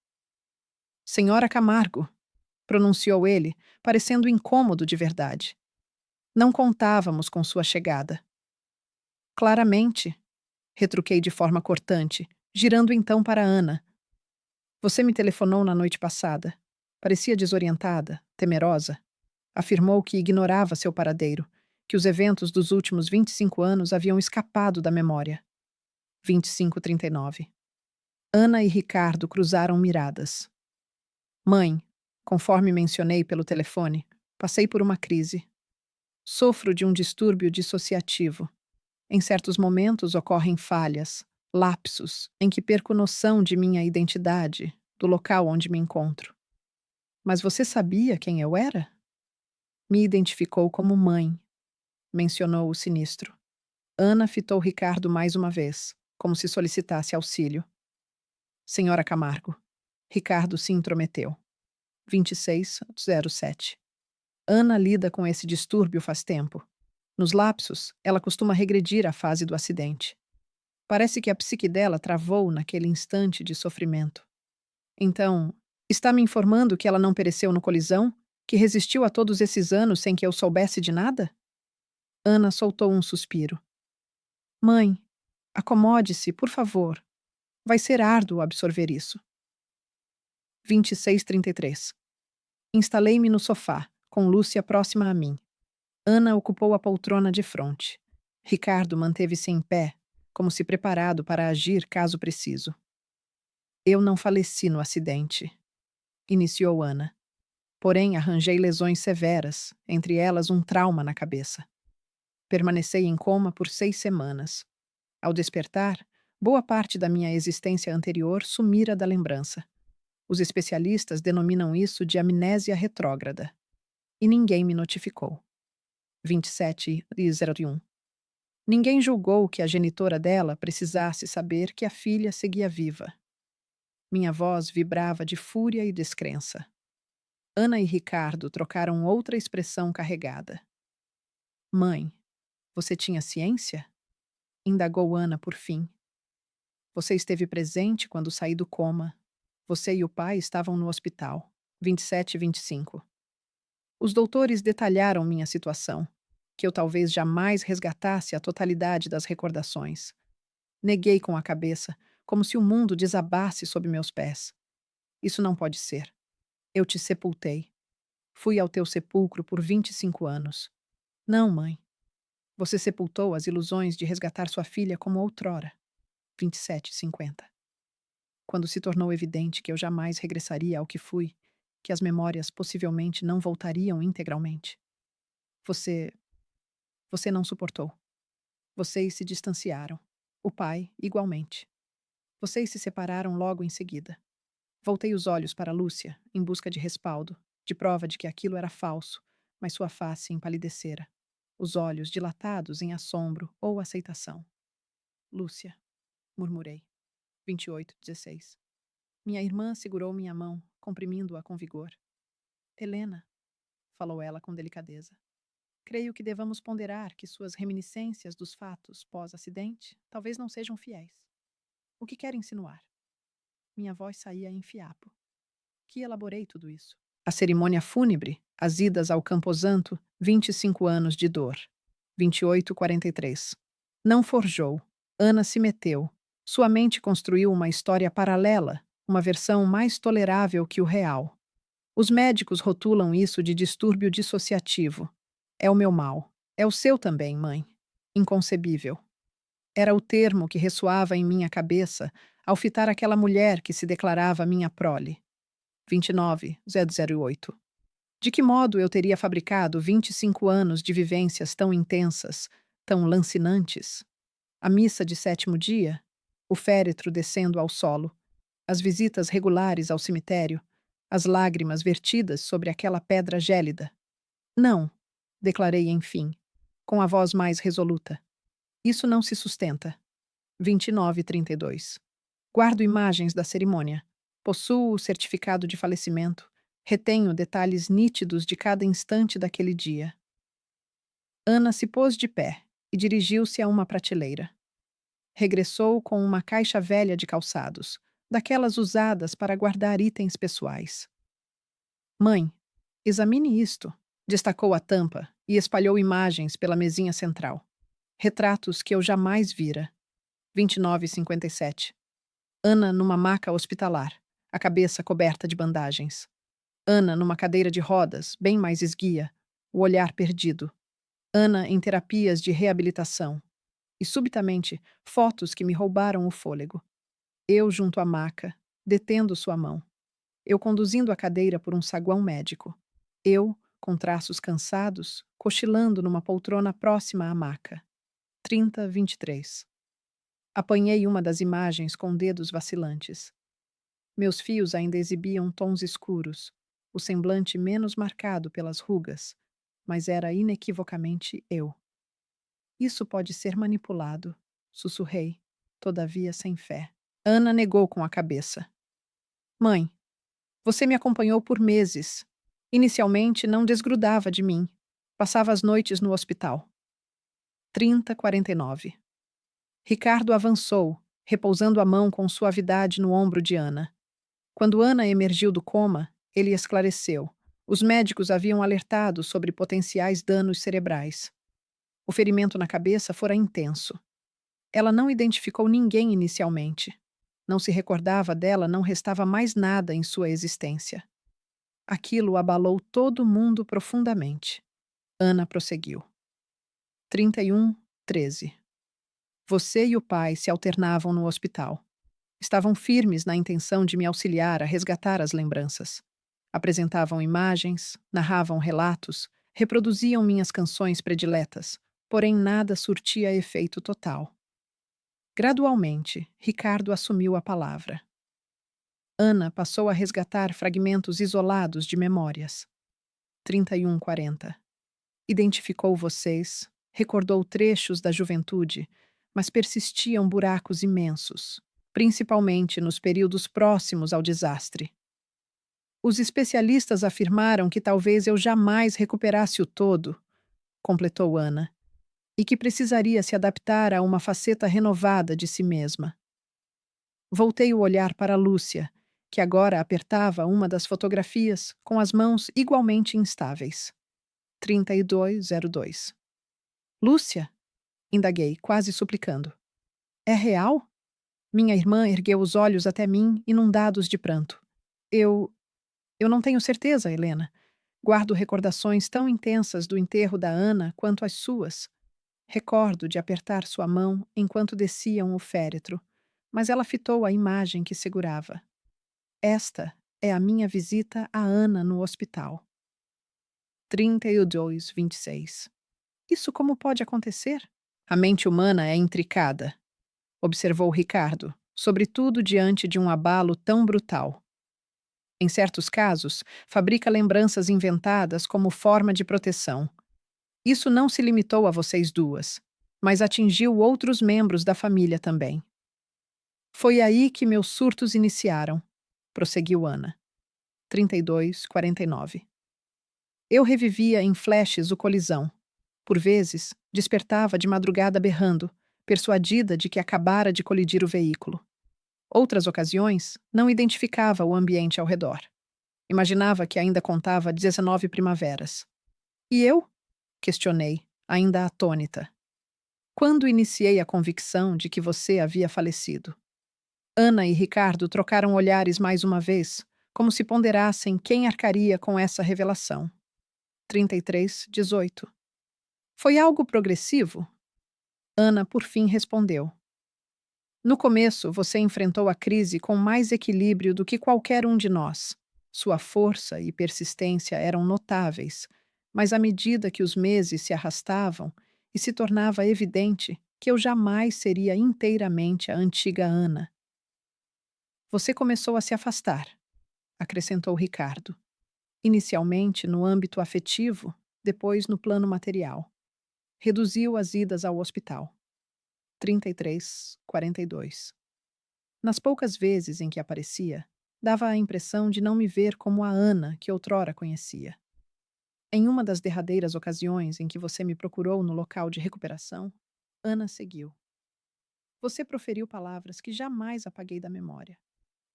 Senhora Camargo, pronunciou ele, parecendo incômodo de verdade. Não contávamos com sua chegada. Claramente, retruquei de forma cortante, girando então para Ana. Você me telefonou na noite passada. Parecia desorientada, temerosa. Afirmou que ignorava seu paradeiro, que os eventos dos últimos 25 anos haviam escapado da memória. 25:39. Ana e Ricardo cruzaram miradas. Mãe, conforme mencionei pelo telefone, passei por uma crise. Sofro de um distúrbio dissociativo. Em certos momentos ocorrem falhas, lapsos, em que perco noção de minha identidade, do local onde me encontro. Mas você sabia quem eu era? Me identificou como mãe, mencionou o sinistro. Ana fitou Ricardo mais uma vez, como se solicitasse auxílio. Senhora Camargo. Ricardo se intrometeu. 26:07. Ana lida com esse distúrbio faz tempo. Nos lapsos, ela costuma regredir à fase do acidente. Parece que a psique dela travou naquele instante de sofrimento. Então, está me informando que ela não pereceu no colisão? Que resistiu a todos esses anos sem que eu soubesse de nada? Ana soltou um suspiro. Mãe, acomode-se, por favor. Vai ser árduo absorver isso. 26:33. Instalei-me no sofá, com Lúcia próxima a mim. Ana ocupou a poltrona de fronte. Ricardo manteve-se em pé, como se preparado para agir caso preciso. Eu não faleci no acidente, iniciou Ana. Porém, arranjei lesões severas, entre elas um trauma na cabeça. Permaneci em coma por 6 semanas. Ao despertar, boa parte da minha existência anterior sumira da lembrança. Os especialistas denominam isso de amnésia retrógrada. E ninguém me notificou. 27:01. Ninguém julgou que a genitora dela precisasse saber que a filha seguia viva. Minha voz vibrava de fúria e descrença. Ana e Ricardo trocaram outra expressão carregada. Mãe, você tinha ciência? Indagou Ana por fim. Você esteve presente quando saí do coma. Você e o pai estavam no hospital. 27:25. Os doutores detalharam minha situação, que eu talvez jamais resgatasse a totalidade das recordações. Neguei com a cabeça, como se o mundo desabasse sob meus pés. Isso não pode ser. Eu te sepultei. Fui ao teu sepulcro por 25 anos. Não, mãe. Você sepultou as ilusões de resgatar sua filha como outrora. 27:50. Quando se tornou evidente que eu jamais regressaria ao que fui, que as memórias possivelmente não voltariam integralmente. Você. Você não suportou. Vocês se distanciaram. O pai, igualmente. Vocês se separaram logo em seguida. Voltei os olhos para Lúcia, em busca de respaldo, de prova de que aquilo era falso, mas sua face empalidecera. Os olhos dilatados em assombro ou aceitação. Lúcia, murmurei. 28:16. Minha irmã segurou minha mão, comprimindo-a com vigor. Helena, falou ela com delicadeza. Creio que devamos ponderar que suas reminiscências dos fatos pós-acidente talvez não sejam fiéis. O que quer insinuar? Minha voz saía em fiapo. Que elaborei tudo isso? A cerimônia fúnebre, as idas ao camposanto, 25 anos de dor. 28:43. Não forjou. Ana se meteu. Sua mente construiu uma história paralela, uma versão mais tolerável que o real. Os médicos rotulam isso de distúrbio dissociativo. É o meu mal. É o seu também, mãe. Inconcebível. Era o termo que ressoava em minha cabeça ao fitar aquela mulher que se declarava minha prole. 29:008. De que modo eu teria fabricado 25 anos de vivências tão intensas, tão lancinantes? A missa de sétimo dia, o féretro descendo ao solo, as visitas regulares ao cemitério, as lágrimas vertidas sobre aquela pedra gélida. Não, declarei enfim, com a voz mais resoluta. Isso não se sustenta. 29:32. Guardo imagens da cerimônia. Possuo o certificado de falecimento. Retenho detalhes nítidos de cada instante daquele dia. Ana se pôs de pé e dirigiu-se a uma prateleira. Regressou com uma caixa velha de calçados, daquelas usadas para guardar itens pessoais. Mãe, examine isto. Destacou a tampa e espalhou imagens pela mesinha central. Retratos que eu jamais vira. 29:57. Ana numa maca hospitalar, a cabeça coberta de bandagens. Ana numa cadeira de rodas, bem mais esguia, o olhar perdido. Ana em terapias de reabilitação. E, subitamente, fotos que me roubaram o fôlego. Eu junto à maca, detendo sua mão. Eu conduzindo a cadeira por um saguão médico. Eu, com traços cansados, cochilando numa poltrona próxima à maca. 30:23. Apanhei uma das imagens com dedos vacilantes. Meus fios ainda exibiam tons escuros, o semblante menos marcado pelas rugas, mas era inequivocamente eu. Isso pode ser manipulado, sussurrei, todavia sem fé. Ana negou com a cabeça. Mãe, você me acompanhou por meses. Inicialmente não desgrudava de mim. Passava as noites no hospital. 30:49. Ricardo avançou, repousando a mão com suavidade no ombro de Ana. Quando Ana emergiu do coma, ele esclareceu. Os médicos haviam alertado sobre potenciais danos cerebrais. O ferimento na cabeça fora intenso. Ela não identificou ninguém inicialmente. Não se recordava dela, não restava mais nada em sua existência. Aquilo abalou todo mundo profundamente. Ana prosseguiu. 31:13. Você e o pai se alternavam no hospital. Estavam firmes na intenção de me auxiliar a resgatar as lembranças. Apresentavam imagens, narravam relatos, reproduziam minhas canções prediletas, porém nada surtia efeito total. Gradualmente, Ricardo assumiu a palavra. Ana passou a resgatar fragmentos isolados de memórias. 31:40. Identificou vocês, recordou trechos da juventude, mas persistiam buracos imensos, principalmente nos períodos próximos ao desastre. Os especialistas afirmaram que talvez eu jamais recuperasse o todo, completou Ana, e que precisaria se adaptar a uma faceta renovada de si mesma. Voltei o olhar para Lúcia, que agora apertava uma das fotografias com as mãos igualmente instáveis. 32:02. Lúcia? Indaguei, quase suplicando. É real? Minha irmã ergueu os olhos até mim, inundados de pranto. Eu. Eu não tenho certeza, Helena. Guardo recordações tão intensas do enterro da Ana quanto as suas. Recordo de apertar sua mão enquanto desciam o féretro, mas ela fitou a imagem que segurava. Esta é a minha visita a Ana no hospital. 32:26. Isso como pode acontecer? A mente humana é intricada, observou Ricardo, sobretudo diante de um abalo tão brutal. Em certos casos, fabrica lembranças inventadas como forma de proteção. Isso não se limitou a vocês duas, mas atingiu outros membros da família também. Foi aí que meus surtos iniciaram, prosseguiu Ana. 32:49. Eu revivia em flashes o colisão. Por vezes, despertava de madrugada berrando, persuadida de que acabara de colidir o veículo. Outras ocasiões, não identificava o ambiente ao redor. Imaginava que ainda contava 19 primaveras. E eu? Questionei, ainda atônita. Quando iniciei a convicção de que você havia falecido? Ana e Ricardo trocaram olhares mais uma vez, como se ponderassem quem arcaria com essa revelação. 33:18. Foi algo progressivo? Ana, por fim, respondeu. No começo, você enfrentou a crise com mais equilíbrio do que qualquer um de nós. Sua força e persistência eram notáveis, mas à medida que os meses se arrastavam e se tornava evidente que eu jamais seria inteiramente a antiga Ana. Você começou a se afastar, acrescentou Ricardo. Inicialmente no âmbito afetivo, depois no plano material. Reduziu as idas ao hospital. 33:42. Nas poucas vezes em que aparecia, dava a impressão de não me ver como a Ana que outrora conhecia. Em uma das derradeiras ocasiões em que você me procurou no local de recuperação, Ana seguiu. Você proferiu palavras que jamais apaguei da memória.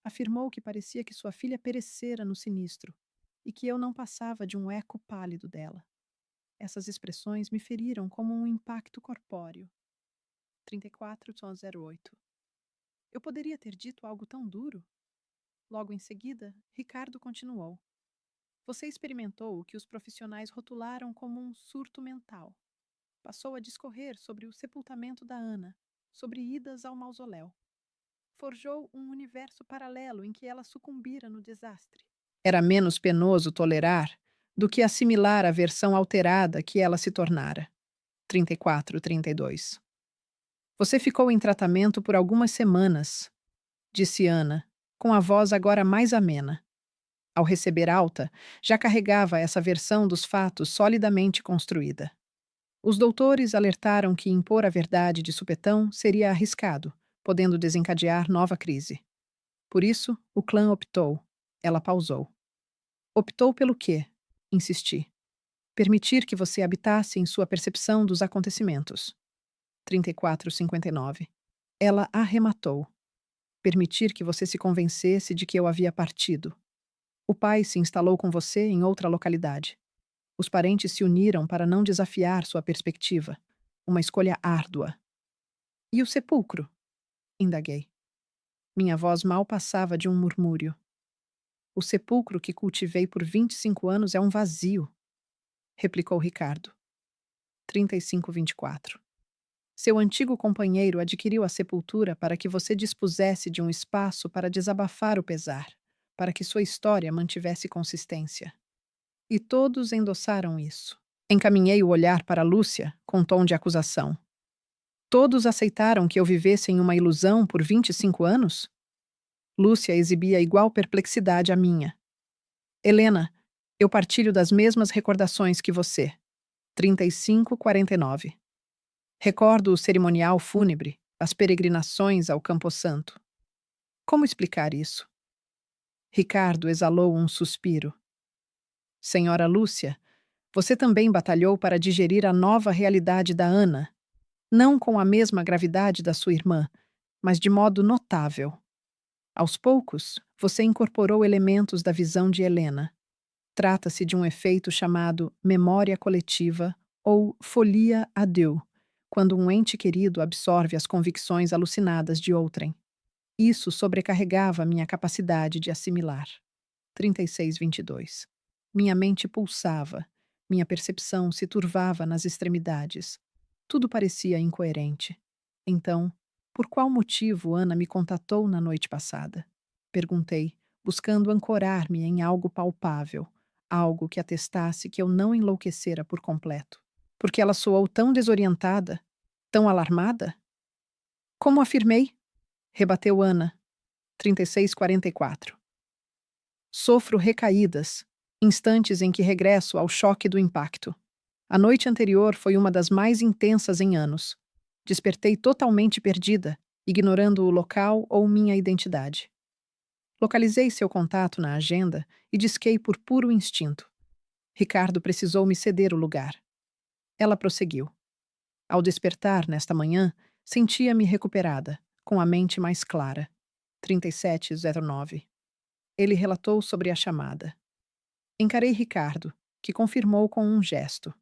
Afirmou que parecia que sua filha perecera no sinistro e que eu não passava de um eco pálido dela. Essas expressões me feriram como um impacto corpóreo. 34:08. Eu poderia ter dito algo tão duro? Logo em seguida, Ricardo continuou. Você experimentou o que os profissionais rotularam como um surto mental. Passou a discorrer sobre o sepultamento da Ana, sobre idas ao mausoléu. Forjou um universo paralelo em que ela sucumbira no desastre. Era menos penoso tolerar do que assimilar a versão alterada que ela se tornara. 34:32. Você ficou em tratamento por algumas semanas, disse Ana, com a voz agora mais amena. Ao receber alta, já carregava essa versão dos fatos solidamente construída. Os doutores alertaram que impor a verdade de supetão seria arriscado, podendo desencadear nova crise. Por isso, o clã optou. Ela pausou. Optou pelo quê? Insisti. Permitir que você habitasse em sua percepção dos acontecimentos. 34:59. Ela arrematou. Permitir que você se convencesse de que eu havia partido. O pai se instalou com você em outra localidade. Os parentes se uniram para não desafiar sua perspectiva. Uma escolha árdua. E o sepulcro? Indaguei. Minha voz mal passava de um murmúrio. O sepulcro que cultivei por 25 anos é um vazio, replicou Ricardo. 35:24. Seu antigo companheiro adquiriu a sepultura para que você dispusesse de um espaço para desabafar o pesar, para que sua história mantivesse consistência. E todos endossaram isso. Encaminhei o olhar para Lúcia, com tom de acusação. Todos aceitaram que eu vivesse em uma ilusão por 25 anos? Lúcia exibia igual perplexidade à minha. Helena, eu partilho das mesmas recordações que você. 35:49. Recordo o cerimonial fúnebre, as peregrinações ao Camposanto. Como explicar isso? Ricardo exalou um suspiro. Senhora Lúcia, você também batalhou para digerir a nova realidade da Ana, não com a mesma gravidade da sua irmã, mas de modo notável. Aos poucos, você incorporou elementos da visão de Helena. Trata-se de um efeito chamado memória coletiva ou folia à deux, quando um ente querido absorve as convicções alucinadas de outrem. Isso sobrecarregava minha capacidade de assimilar. 36:22. Minha mente pulsava, minha percepção se turvava nas extremidades. Tudo parecia incoerente. Então, por qual motivo Ana me contatou na noite passada? Perguntei, buscando ancorar-me em algo palpável, algo que atestasse que eu não enlouquecera por completo. Porque ela soou tão desorientada, tão alarmada? Como afirmei? Rebateu Ana, 36:44. Sofro recaídas, instantes em que regresso ao choque do impacto. A noite anterior foi uma das mais intensas em anos. Despertei totalmente perdida, ignorando o local ou minha identidade. Localizei seu contato na agenda e disquei por puro instinto. Ricardo precisou me ceder o lugar. Ela prosseguiu. Ao despertar nesta manhã, sentia-me recuperada, com a mente mais clara. 37:09. Ele relatou sobre a chamada. Encarei Ricardo, que confirmou com um gesto.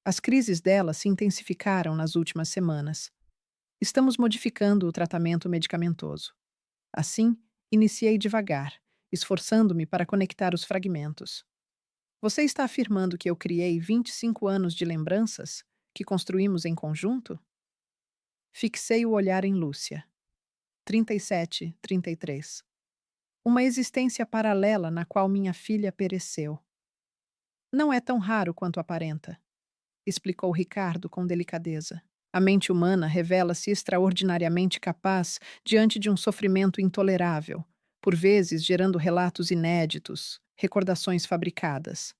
As crises dela se intensificaram nas últimas semanas. Estamos modificando o tratamento medicamentoso. Assim, iniciei devagar, esforçando-me para conectar os fragmentos. Você está afirmando que eu criei 25 anos de lembranças que construímos em conjunto? Fixei o olhar em Lúcia. 37:33. Uma existência paralela na qual minha filha pereceu. Não é tão raro quanto aparenta, explicou Ricardo com delicadeza. A mente humana revela-se extraordinariamente capaz diante de um sofrimento intolerável, por vezes gerando relatos inéditos, recordações fabricadas.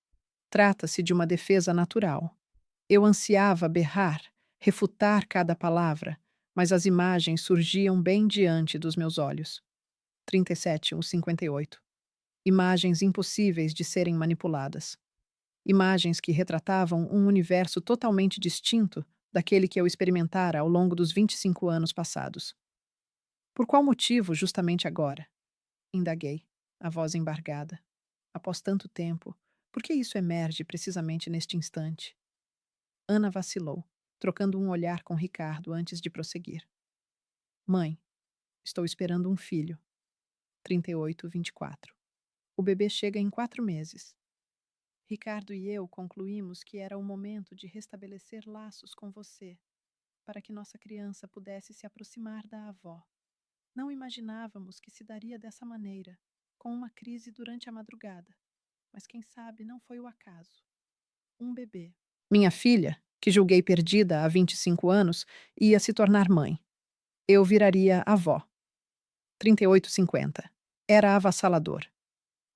Trata-se de uma defesa natural. Eu ansiava berrar, refutar cada palavra, mas as imagens surgiam bem diante dos meus olhos. 37:58. Imagens impossíveis de serem manipuladas. Imagens que retratavam um universo totalmente distinto daquele que eu experimentara ao longo dos 25 anos passados. Por qual motivo, justamente agora? Indaguei, a voz embargada. Após tanto tempo, por que isso emerge precisamente neste instante? Ana vacilou, trocando um olhar com Ricardo antes de prosseguir. Mãe, estou esperando um filho. 38:24. O bebê chega em 4 meses. Ricardo e eu concluímos que era o momento de restabelecer laços com você, para que nossa criança pudesse se aproximar da avó. Não imaginávamos que se daria dessa maneira, com uma crise durante a madrugada. Mas quem sabe não foi o acaso. Um bebê. Minha filha, que julguei perdida há 25 anos, ia se tornar mãe. Eu viraria avó. 38:50. Era avassalador.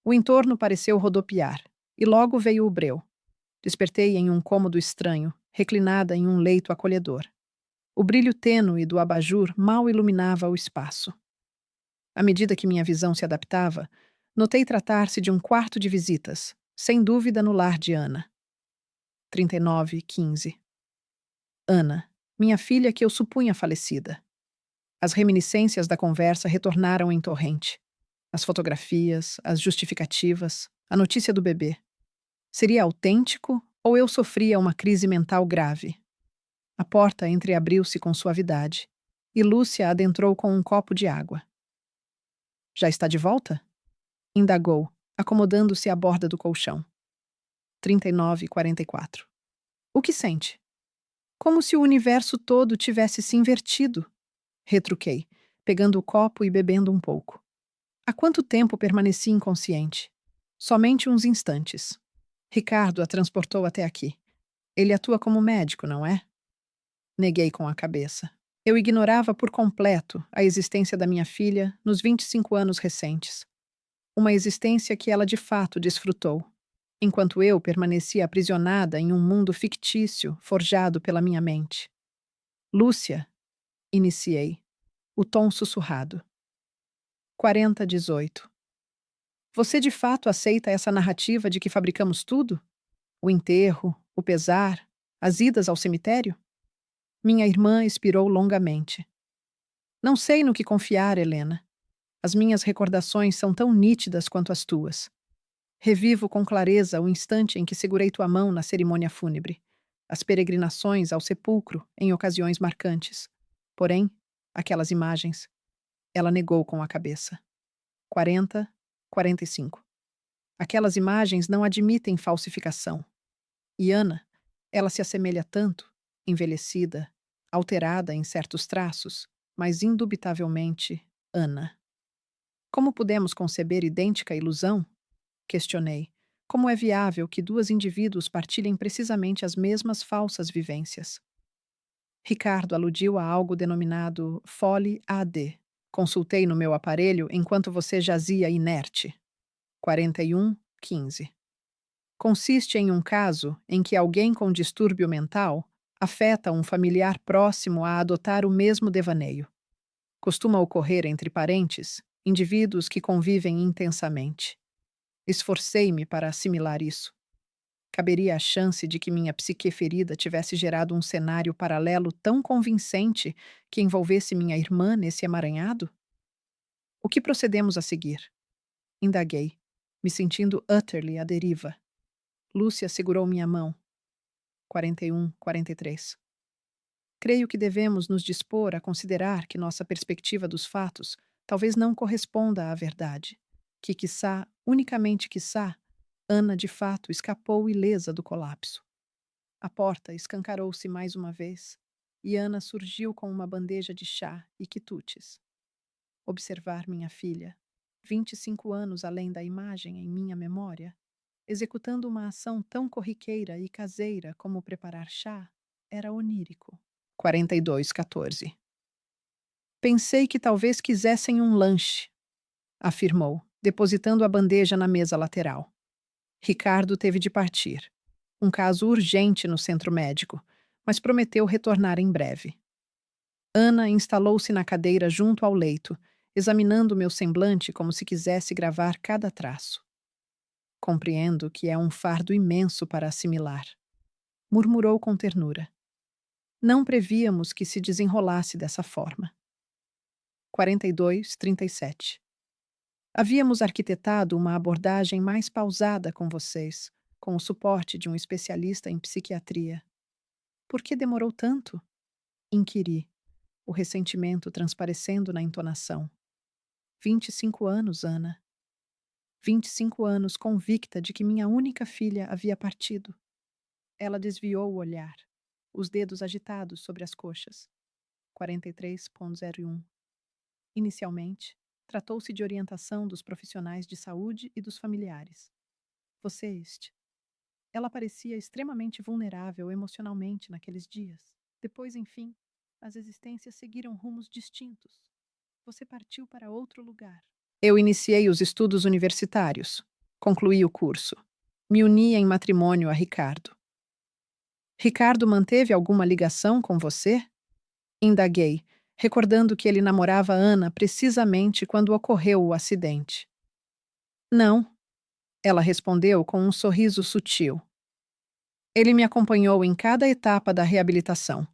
O entorno pareceu rodopiar, e logo veio o breu. Despertei em um cômodo estranho, reclinada em um leito acolhedor. O brilho tênue do abajur mal iluminava o espaço. À medida que minha visão se adaptava, notei tratar-se de um quarto de visitas, sem dúvida no lar de Ana. 39:15. Ana, minha filha que eu supunha falecida. As reminiscências da conversa retornaram em torrente. As fotografias, as justificativas, a notícia do bebê. Seria autêntico ou eu sofria uma crise mental grave? A porta entreabriu-se com suavidade e Lúcia adentrou com um copo de água. Já está de volta? Indagou, acomodando-se à borda do colchão. 39:44. O que sente? Como se o universo todo tivesse se invertido. Retruquei, pegando o copo e bebendo um pouco. Há quanto tempo permaneci inconsciente? Somente uns instantes. Ricardo a transportou até aqui. Ele atua como médico, não é? Neguei com a cabeça. Eu ignorava por completo a existência da minha filha nos 25 anos recentes. Uma existência que ela de fato desfrutou, enquanto eu permanecia aprisionada em um mundo fictício forjado pela minha mente. Lúcia, iniciei, o tom sussurrado. 40:18. Você de fato aceita essa narrativa de que fabricamos tudo? O enterro, o pesar, as idas ao cemitério? Minha irmã expirou longamente. Não sei no que confiar, Helena. As minhas recordações são tão nítidas quanto as tuas. Revivo com clareza o instante em que segurei tua mão na cerimônia fúnebre, as peregrinações ao sepulcro em ocasiões marcantes. Porém, aquelas imagens, ela negou com a cabeça. 40:45. Aquelas imagens não admitem falsificação. E Ana, ela se assemelha tanto, envelhecida, alterada em certos traços, mas indubitavelmente Ana. Como pudemos conceber idêntica ilusão? Questionei. Como é viável que duas indivíduos partilhem precisamente as mesmas falsas vivências? Ricardo aludiu a algo denominado Fole AD. Consultei no meu aparelho enquanto você jazia inerte. 41:15. Consiste em um caso em que alguém com distúrbio mental afeta um familiar próximo a adotar o mesmo devaneio. Costuma ocorrer entre parentes, indivíduos que convivem intensamente. Esforcei-me para assimilar isso. Caberia a chance de que minha psique ferida tivesse gerado um cenário paralelo tão convincente que envolvesse minha irmã nesse emaranhado? O que procedemos a seguir? Indaguei, me sentindo utterly à deriva. Lúcia segurou minha mão. 41:43. Creio que devemos nos dispor a considerar que nossa perspectiva dos fatos talvez não corresponda à verdade. Que, quiçá, unicamente quiçá, Ana de fato escapou ilesa do colapso. A porta escancarou-se mais uma vez e Ana surgiu com uma bandeja de chá e quitutes. Observar minha filha, 25 anos além da imagem em minha memória, executando uma ação tão corriqueira e caseira como preparar chá, era onírico. 42:14. Pensei que talvez quisessem um lanche, afirmou, depositando a bandeja na mesa lateral. Ricardo teve de partir. Um caso urgente no centro médico, mas prometeu retornar em breve. Ana instalou-se na cadeira junto ao leito, examinando meu semblante como se quisesse gravar cada traço. Compreendo que é um fardo imenso para assimilar, murmurou com ternura. Não prevíamos que se desenrolasse dessa forma. 42:37. Havíamos arquitetado uma abordagem mais pausada com vocês, com o suporte de um especialista em psiquiatria. Por que demorou tanto? Inquiri, o ressentimento transparecendo na entonação. 25 anos, Ana. 25 anos convicta de que minha única filha havia partido. Ela desviou o olhar, os dedos agitados sobre as coxas. 43:01. Inicialmente, tratou-se de orientação dos profissionais de saúde e dos familiares. Você este. Ela parecia extremamente vulnerável emocionalmente naqueles dias. Depois, enfim, as existências seguiram rumos distintos. Você partiu para outro lugar. Eu iniciei os estudos universitários. Concluí o curso. Me uni em matrimônio a Ricardo. Ricardo manteve alguma ligação com você? Indaguei, recordando que ele namorava Ana precisamente quando ocorreu o acidente. Não, ela respondeu com um sorriso sutil. Ele me acompanhou em cada etapa da reabilitação.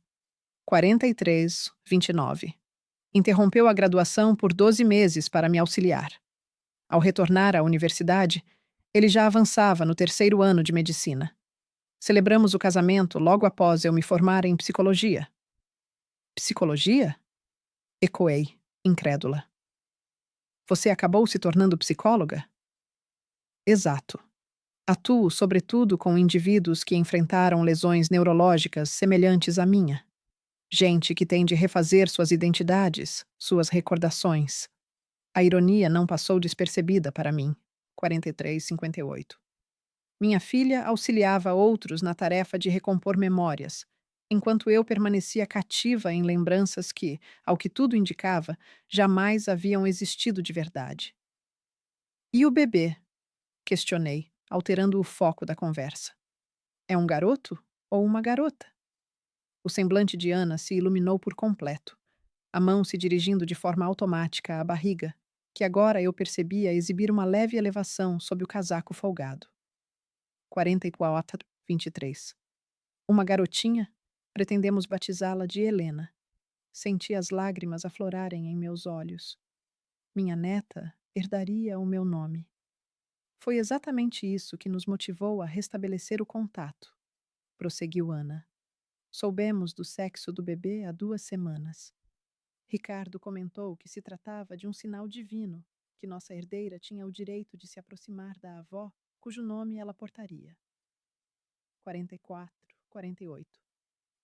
43:29. Interrompeu a graduação por 12 meses para me auxiliar. Ao retornar à universidade, ele já avançava no terceiro ano de medicina. Celebramos o casamento logo após eu me formar em psicologia. Psicologia? Ecoei, incrédula. Você acabou se tornando psicóloga? Exato. Atuo, sobretudo, com indivíduos que enfrentaram lesões neurológicas semelhantes à minha. Gente que tem de refazer suas identidades, suas recordações. A ironia não passou despercebida para mim. 43:58. Minha filha auxiliava outros na tarefa de recompor memórias, enquanto eu permanecia cativa em lembranças que, ao que tudo indicava, jamais haviam existido de verdade. E o bebê? Questionei, alterando o foco da conversa. É um garoto ou uma garota? O semblante de Ana se iluminou por completo, a mão se dirigindo de forma automática à barriga, que agora eu percebia exibir uma leve elevação sob o casaco folgado. 44:23. Uma garotinha? Pretendemos batizá-la de Helena. Senti as lágrimas aflorarem em meus olhos. Minha neta herdaria o meu nome. Foi exatamente isso que nos motivou a restabelecer o contato, prosseguiu Ana. Soubemos do sexo do bebê há 2 semanas. Ricardo comentou que se tratava de um sinal divino, que nossa herdeira tinha o direito de se aproximar da avó cujo nome ela portaria. 44, 48.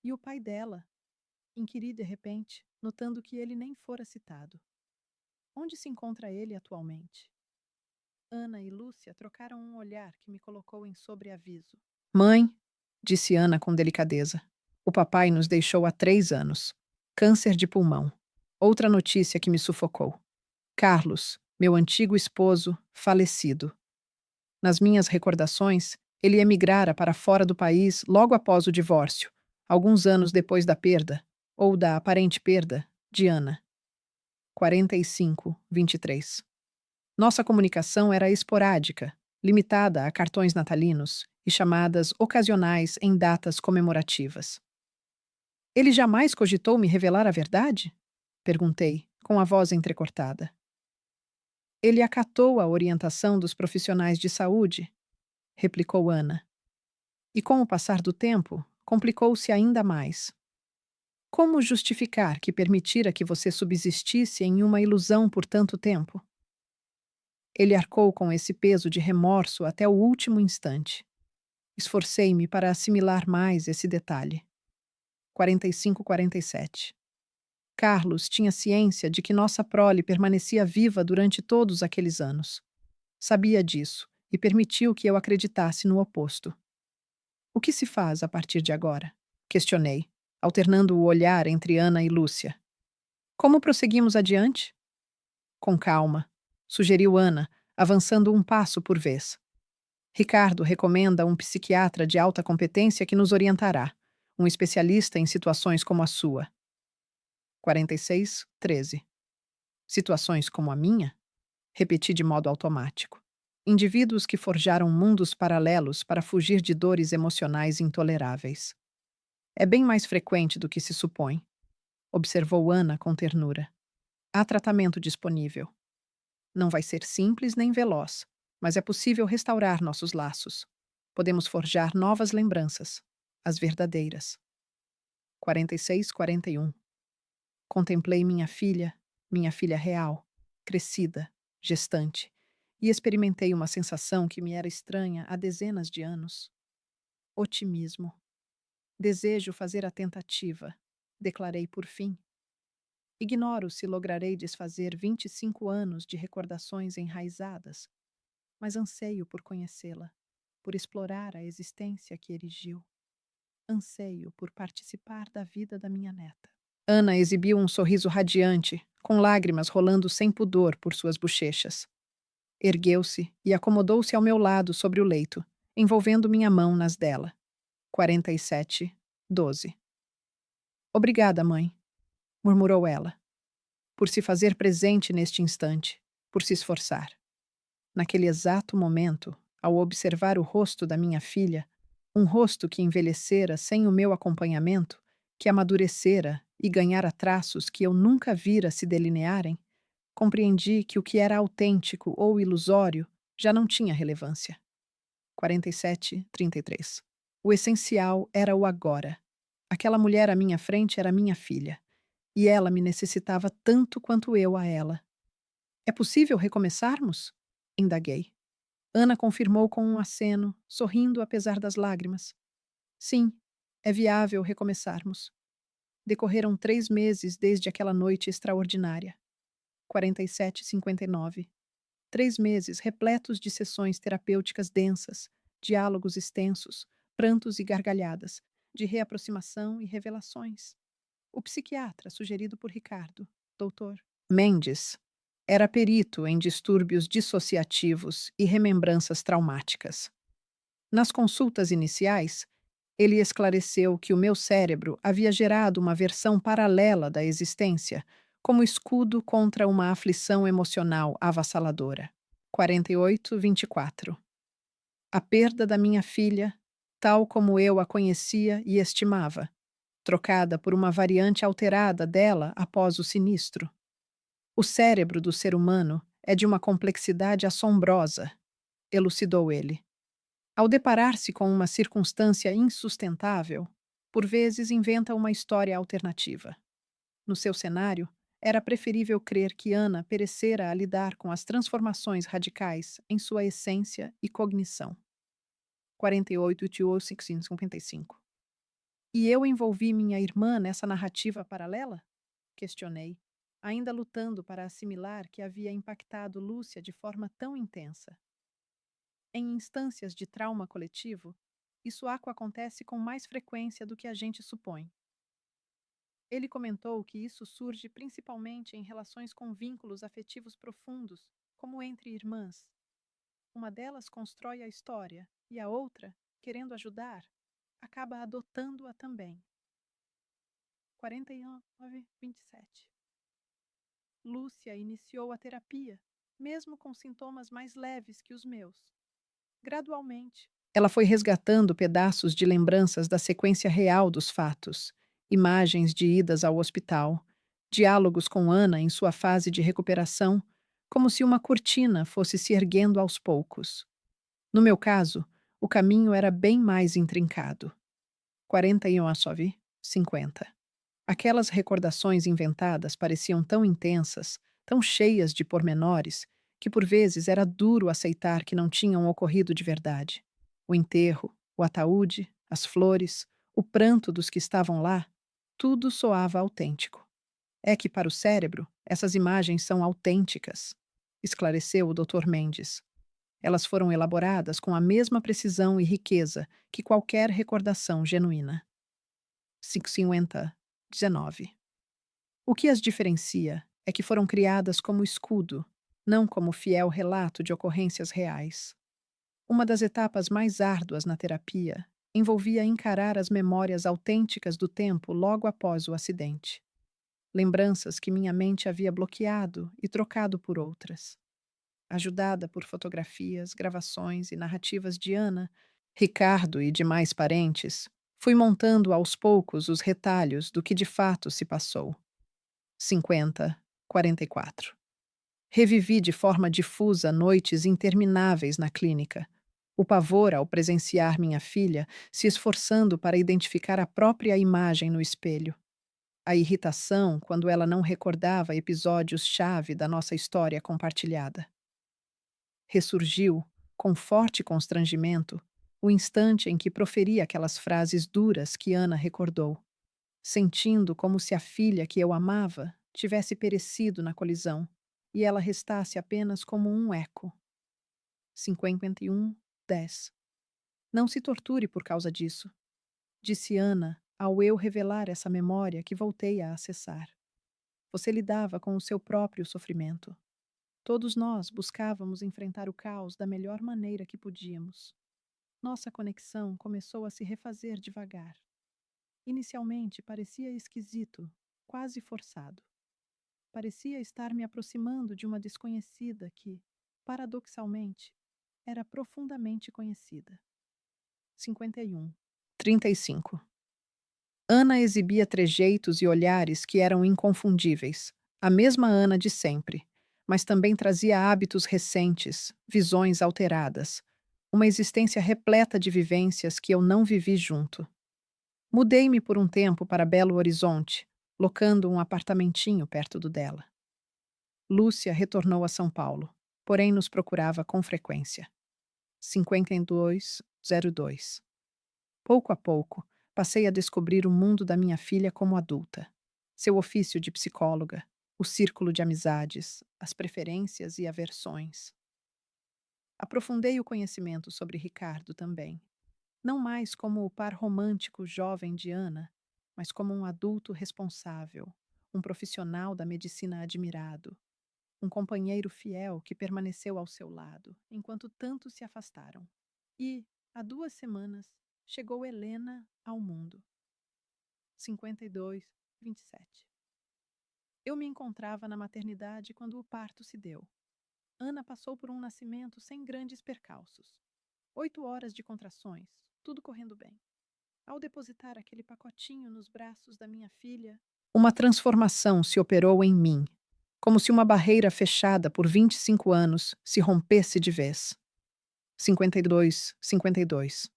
E o pai dela? Inquiri de repente, notando que ele nem fora citado. Onde se encontra ele atualmente? Ana e Lúcia trocaram um olhar que me colocou em sobreaviso. Mãe, disse Ana com delicadeza, o papai nos deixou há 3 anos. Câncer de pulmão. Outra notícia que me sufocou. Carlos, meu antigo esposo, falecido. Nas minhas recordações, ele emigrara para fora do país logo após o divórcio, alguns anos depois da perda, ou da aparente perda, de Ana. 45, 23. Nossa comunicação era esporádica, limitada a cartões natalinos e chamadas ocasionais em datas comemorativas. Ele jamais cogitou me revelar a verdade? Perguntei, com a voz entrecortada. Ele acatou a orientação dos profissionais de saúde, replicou Ana. E com o passar do tempo, complicou-se ainda mais. Como justificar que permitira que você subsistisse em uma ilusão por tanto tempo? Ele arcou com esse peso de remorso até o último instante. Esforcei-me para assimilar mais esse detalhe. 45, 47. Carlos tinha ciência de que nossa prole permanecia viva durante todos aqueles anos. Sabia disso e permitiu que eu acreditasse no oposto. O que se faz a partir de agora? Questionei, alternando o olhar entre Ana e Lúcia. Como prosseguimos adiante? Com calma, sugeriu Ana, avançando um passo por vez. Ricardo recomenda um psiquiatra de alta competência que nos orientará, um especialista em situações como a sua. 46, 13. Situações como a minha? Repeti de modo automático. Indivíduos que forjaram mundos paralelos para fugir de dores emocionais intoleráveis. É bem mais frequente do que se supõe, observou Ana com ternura. Há tratamento disponível. Não vai ser simples nem veloz, mas é possível restaurar nossos laços. Podemos forjar novas lembranças, as verdadeiras. 46, 41. Contemplei minha filha real, crescida, gestante, e experimentei uma sensação que me era estranha há dezenas de anos. Otimismo. Desejo fazer a tentativa, declarei por fim. Ignoro se lograrei desfazer 25 anos de recordações enraizadas, mas anseio por conhecê-la, por explorar a existência que erigiu. Anseio por participar da vida da minha neta. Ana exibiu um sorriso radiante, com lágrimas rolando sem pudor por suas bochechas. Ergueu-se e acomodou-se ao meu lado sobre o leito, envolvendo minha mão nas dela. 47, 12. Obrigada, mãe, murmurou ela, por se fazer presente neste instante, por se esforçar. Naquele exato momento, ao observar o rosto da minha filha, um rosto que envelhecera sem o meu acompanhamento, que amadurecera e ganhara traços que eu nunca vira se delinearem, compreendi que o que era autêntico ou ilusório já não tinha relevância. 47, 33. O essencial era o agora. Aquela mulher à minha frente era minha filha, e ela me necessitava tanto quanto eu a ela. É possível recomeçarmos? Indaguei. Ana confirmou com um aceno, sorrindo apesar das lágrimas. Sim, é viável recomeçarmos. Decorreram 3 meses desde aquela noite extraordinária. 47, 59. 3 meses repletos de sessões terapêuticas densas, diálogos extensos, prantos e gargalhadas, de reaproximação e revelações. O psiquiatra, sugerido por Ricardo, Dr. Mendes, era perito em distúrbios dissociativos e remembranças traumáticas. Nas consultas iniciais, ele esclareceu que o meu cérebro havia gerado uma versão paralela da existência, como escudo contra uma aflição emocional avassaladora. 48, 24. A perda da minha filha, tal como eu a conhecia e estimava, trocada por uma variante alterada dela após o sinistro. O cérebro do ser humano é de uma complexidade assombrosa, elucidou ele. Ao deparar-se com uma circunstância insustentável, por vezes inventa uma história alternativa. No seu cenário, Era preferível crer que Ana perecera a lidar com as transformações radicais em sua essência e cognição. 48 to 1655. E eu envolvi minha irmã nessa narrativa paralela? Questionei, ainda lutando para assimilar que havia impactado Lúcia de forma tão intensa. Em instâncias de trauma coletivo, isso acontece com mais frequência do que a gente supõe. Ele comentou que isso surge principalmente em relações com vínculos afetivos profundos, como entre irmãs. Uma delas constrói a história e a outra, querendo ajudar, acaba adotando-a também. 49:27. Lúcia iniciou a terapia, mesmo com sintomas mais leves que os meus. Gradualmente, ela foi resgatando pedaços de lembranças da sequência real dos fatos, imagens de idas ao hospital, diálogos com Ana em sua fase de recuperação, como se uma cortina fosse se erguendo aos poucos. No meu caso, o caminho era bem mais intrincado. 41 a sove, 50. Aquelas recordações inventadas pareciam tão intensas, tão cheias de pormenores, que por vezes era duro aceitar que não tinham ocorrido de verdade. O enterro, o ataúde, as flores, o pranto dos que estavam lá, tudo soava autêntico. É que, para o cérebro, essas imagens são autênticas, esclareceu o Dr. Mendes. Elas foram elaboradas com a mesma precisão e riqueza que qualquer recordação genuína. 19. O que as diferencia é que foram criadas como escudo, não como fiel relato de ocorrências reais. Uma das etapas mais árduas na terapia envolvia encarar as memórias autênticas do tempo logo após o acidente. Lembranças que minha mente havia bloqueado e trocado por outras. Ajudada por fotografias, gravações e narrativas de Ana, Ricardo e demais parentes, fui montando aos poucos os retalhos do que de fato se passou. 50:44. Revivi de forma difusa noites intermináveis na clínica. O pavor ao presenciar minha filha se esforçando para identificar a própria imagem no espelho. A irritação quando ela não recordava episódios-chave da nossa história compartilhada. Ressurgiu, com forte constrangimento, o instante em que proferi aquelas frases duras que Ana recordou, sentindo como se a filha que eu amava tivesse perecido na colisão e ela restasse apenas como um eco. 51:10. Não se torture por causa disso, disse Ana ao eu revelar essa memória que voltei a acessar. Você lidava com o seu próprio sofrimento. Todos nós buscávamos enfrentar o caos da melhor maneira que podíamos. Nossa conexão começou a se refazer devagar. Inicialmente parecia esquisito, quase forçado. Parecia estar me aproximando de uma desconhecida que, paradoxalmente, era profundamente conhecida. 51:35. Ana exibia trejeitos e olhares que eram inconfundíveis, a mesma Ana de sempre, mas também trazia hábitos recentes, visões alteradas, uma existência repleta de vivências que eu não vivi junto. Mudei-me por um tempo para Belo Horizonte, locando um apartamentinho perto do dela. Lúcia retornou a São Paulo, porém nos procurava com frequência. 52:02. Pouco a pouco, passei a descobrir o mundo da minha filha como adulta. Seu ofício de psicóloga, o círculo de amizades, as preferências e aversões. Aprofundei o conhecimento sobre Ricardo também, não mais como o par romântico jovem de Ana, mas como um adulto responsável, um profissional da medicina admirado, um companheiro fiel que permaneceu ao seu lado, enquanto tantos se afastaram. E, há 2 semanas, chegou Helena ao mundo. 52:27. Eu me encontrava na maternidade quando o parto se deu. Ana passou por um nascimento sem grandes percalços. 8 horas de contrações, tudo correndo bem. Ao depositar aquele pacotinho nos braços da minha filha, uma transformação se operou em mim, como se uma barreira fechada por 25 anos se rompesse de vez. 52:52.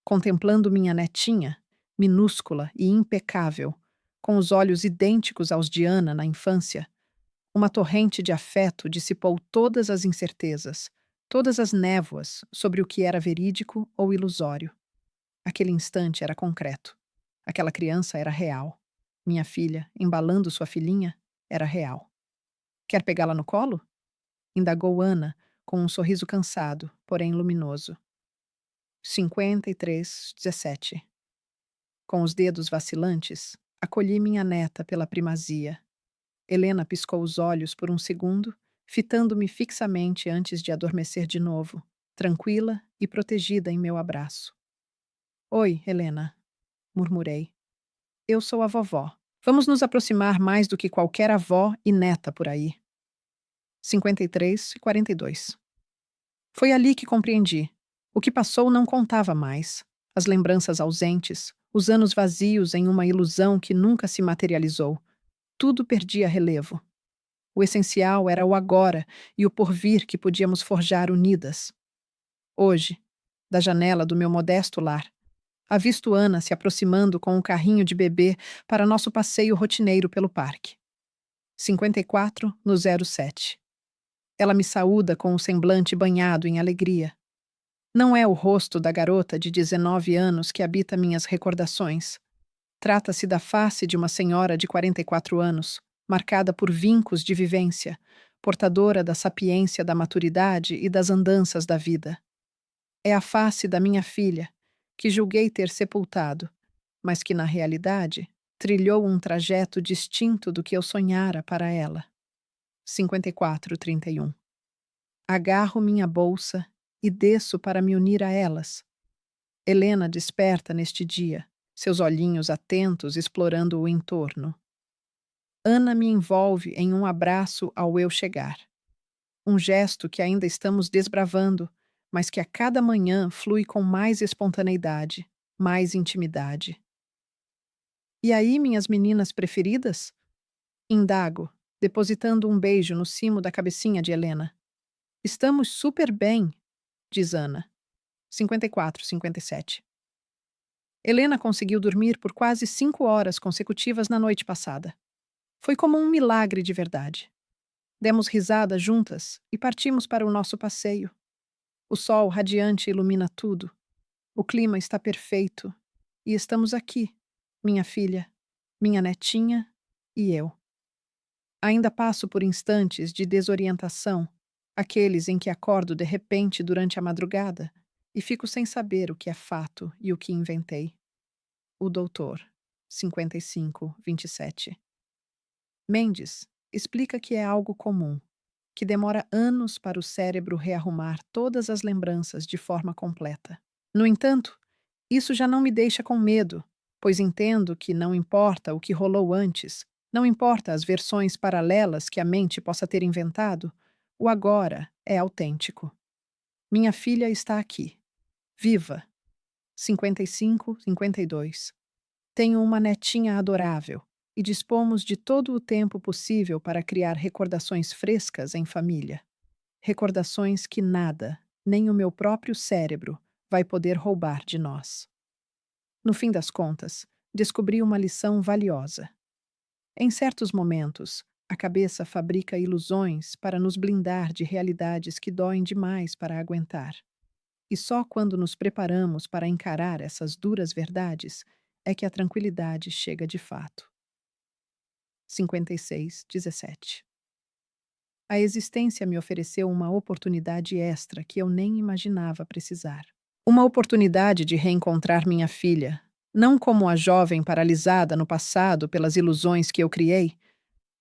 Contemplando minha netinha, minúscula e impecável, com os olhos idênticos aos de Ana na infância, uma torrente de afeto dissipou todas as incertezas, todas as névoas sobre o que era verídico ou ilusório. Aquele instante era concreto. Aquela criança era real. Minha filha, embalando sua filhinha, era real. Quer pegá-la no colo? Indagou Ana, com um sorriso cansado, porém luminoso. 53:17. Com os dedos vacilantes, acolhi minha neta pela primazia. Helena piscou os olhos por um segundo, fitando-me fixamente antes de adormecer de novo, tranquila e protegida em meu abraço. Oi, Helena, murmurei. Eu sou a vovó. Vamos nos aproximar mais do que qualquer avó e neta por aí. 53:42. Foi ali que compreendi. O que passou não contava mais. As lembranças ausentes, os anos vazios em uma ilusão que nunca se materializou. Tudo perdia relevo. O essencial era o agora e o porvir que podíamos forjar unidas. Hoje, da janela do meu modesto lar, avisto Ana se aproximando com um carrinho de bebê para nosso passeio rotineiro pelo parque. 54:07. Ela me saúda com um semblante banhado em alegria. Não é o rosto da garota de 19 anos que habita minhas recordações. Trata-se da face de uma senhora de 44 anos, marcada por vincos de vivência, portadora da sapiência da maturidade e das andanças da vida. É a face da minha filha, que julguei ter sepultado, mas que, na realidade, trilhou um trajeto distinto do que eu sonhara para ela. 54:31. Agarro minha bolsa e desço para me unir a elas. Helena desperta neste dia, seus olhinhos atentos explorando o entorno. Ana me envolve em um abraço ao eu chegar. Um gesto que ainda estamos desbravando, mas que a cada manhã flui com mais espontaneidade, mais intimidade. E aí, minhas meninas preferidas? Indago, depositando um beijo no cimo da cabecinha de Helena. Estamos super bem, diz Ana. 54:57. Helena conseguiu dormir por quase 5 horas consecutivas na noite passada. Foi como um milagre de verdade. Demos risada juntas e partimos para o nosso passeio. O sol radiante ilumina tudo. O clima está perfeito. E estamos aqui, minha filha, minha netinha e eu. Ainda passo por instantes de desorientação, aqueles em que acordo de repente durante a madrugada e fico sem saber o que é fato e o que inventei. O doutor, 55:27. Mendes explica que é algo comum, que demora anos para o cérebro rearrumar todas as lembranças de forma completa. No entanto, isso já não me deixa com medo, pois entendo que não importa o que rolou antes, não importa as versões paralelas que a mente possa ter inventado, o agora é autêntico. Minha filha está aqui, viva. 55:52. Tenho uma netinha adorável e dispomos de todo o tempo possível para criar recordações frescas em família. Recordações que nada, nem o meu próprio cérebro, vai poder roubar de nós. No fim das contas, descobri uma lição valiosa. Em certos momentos, a cabeça fabrica ilusões para nos blindar de realidades que doem demais para aguentar. E só quando nos preparamos para encarar essas duras verdades é que a tranquilidade chega de fato. 56:17. A existência me ofereceu uma oportunidade extra que eu nem imaginava precisar. Uma oportunidade de reencontrar minha filha, não como a jovem paralisada no passado pelas ilusões que eu criei,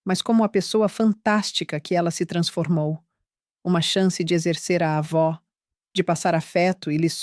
mas como a pessoa fantástica que ela se transformou. Uma chance de exercer a avó, de passar afeto e lições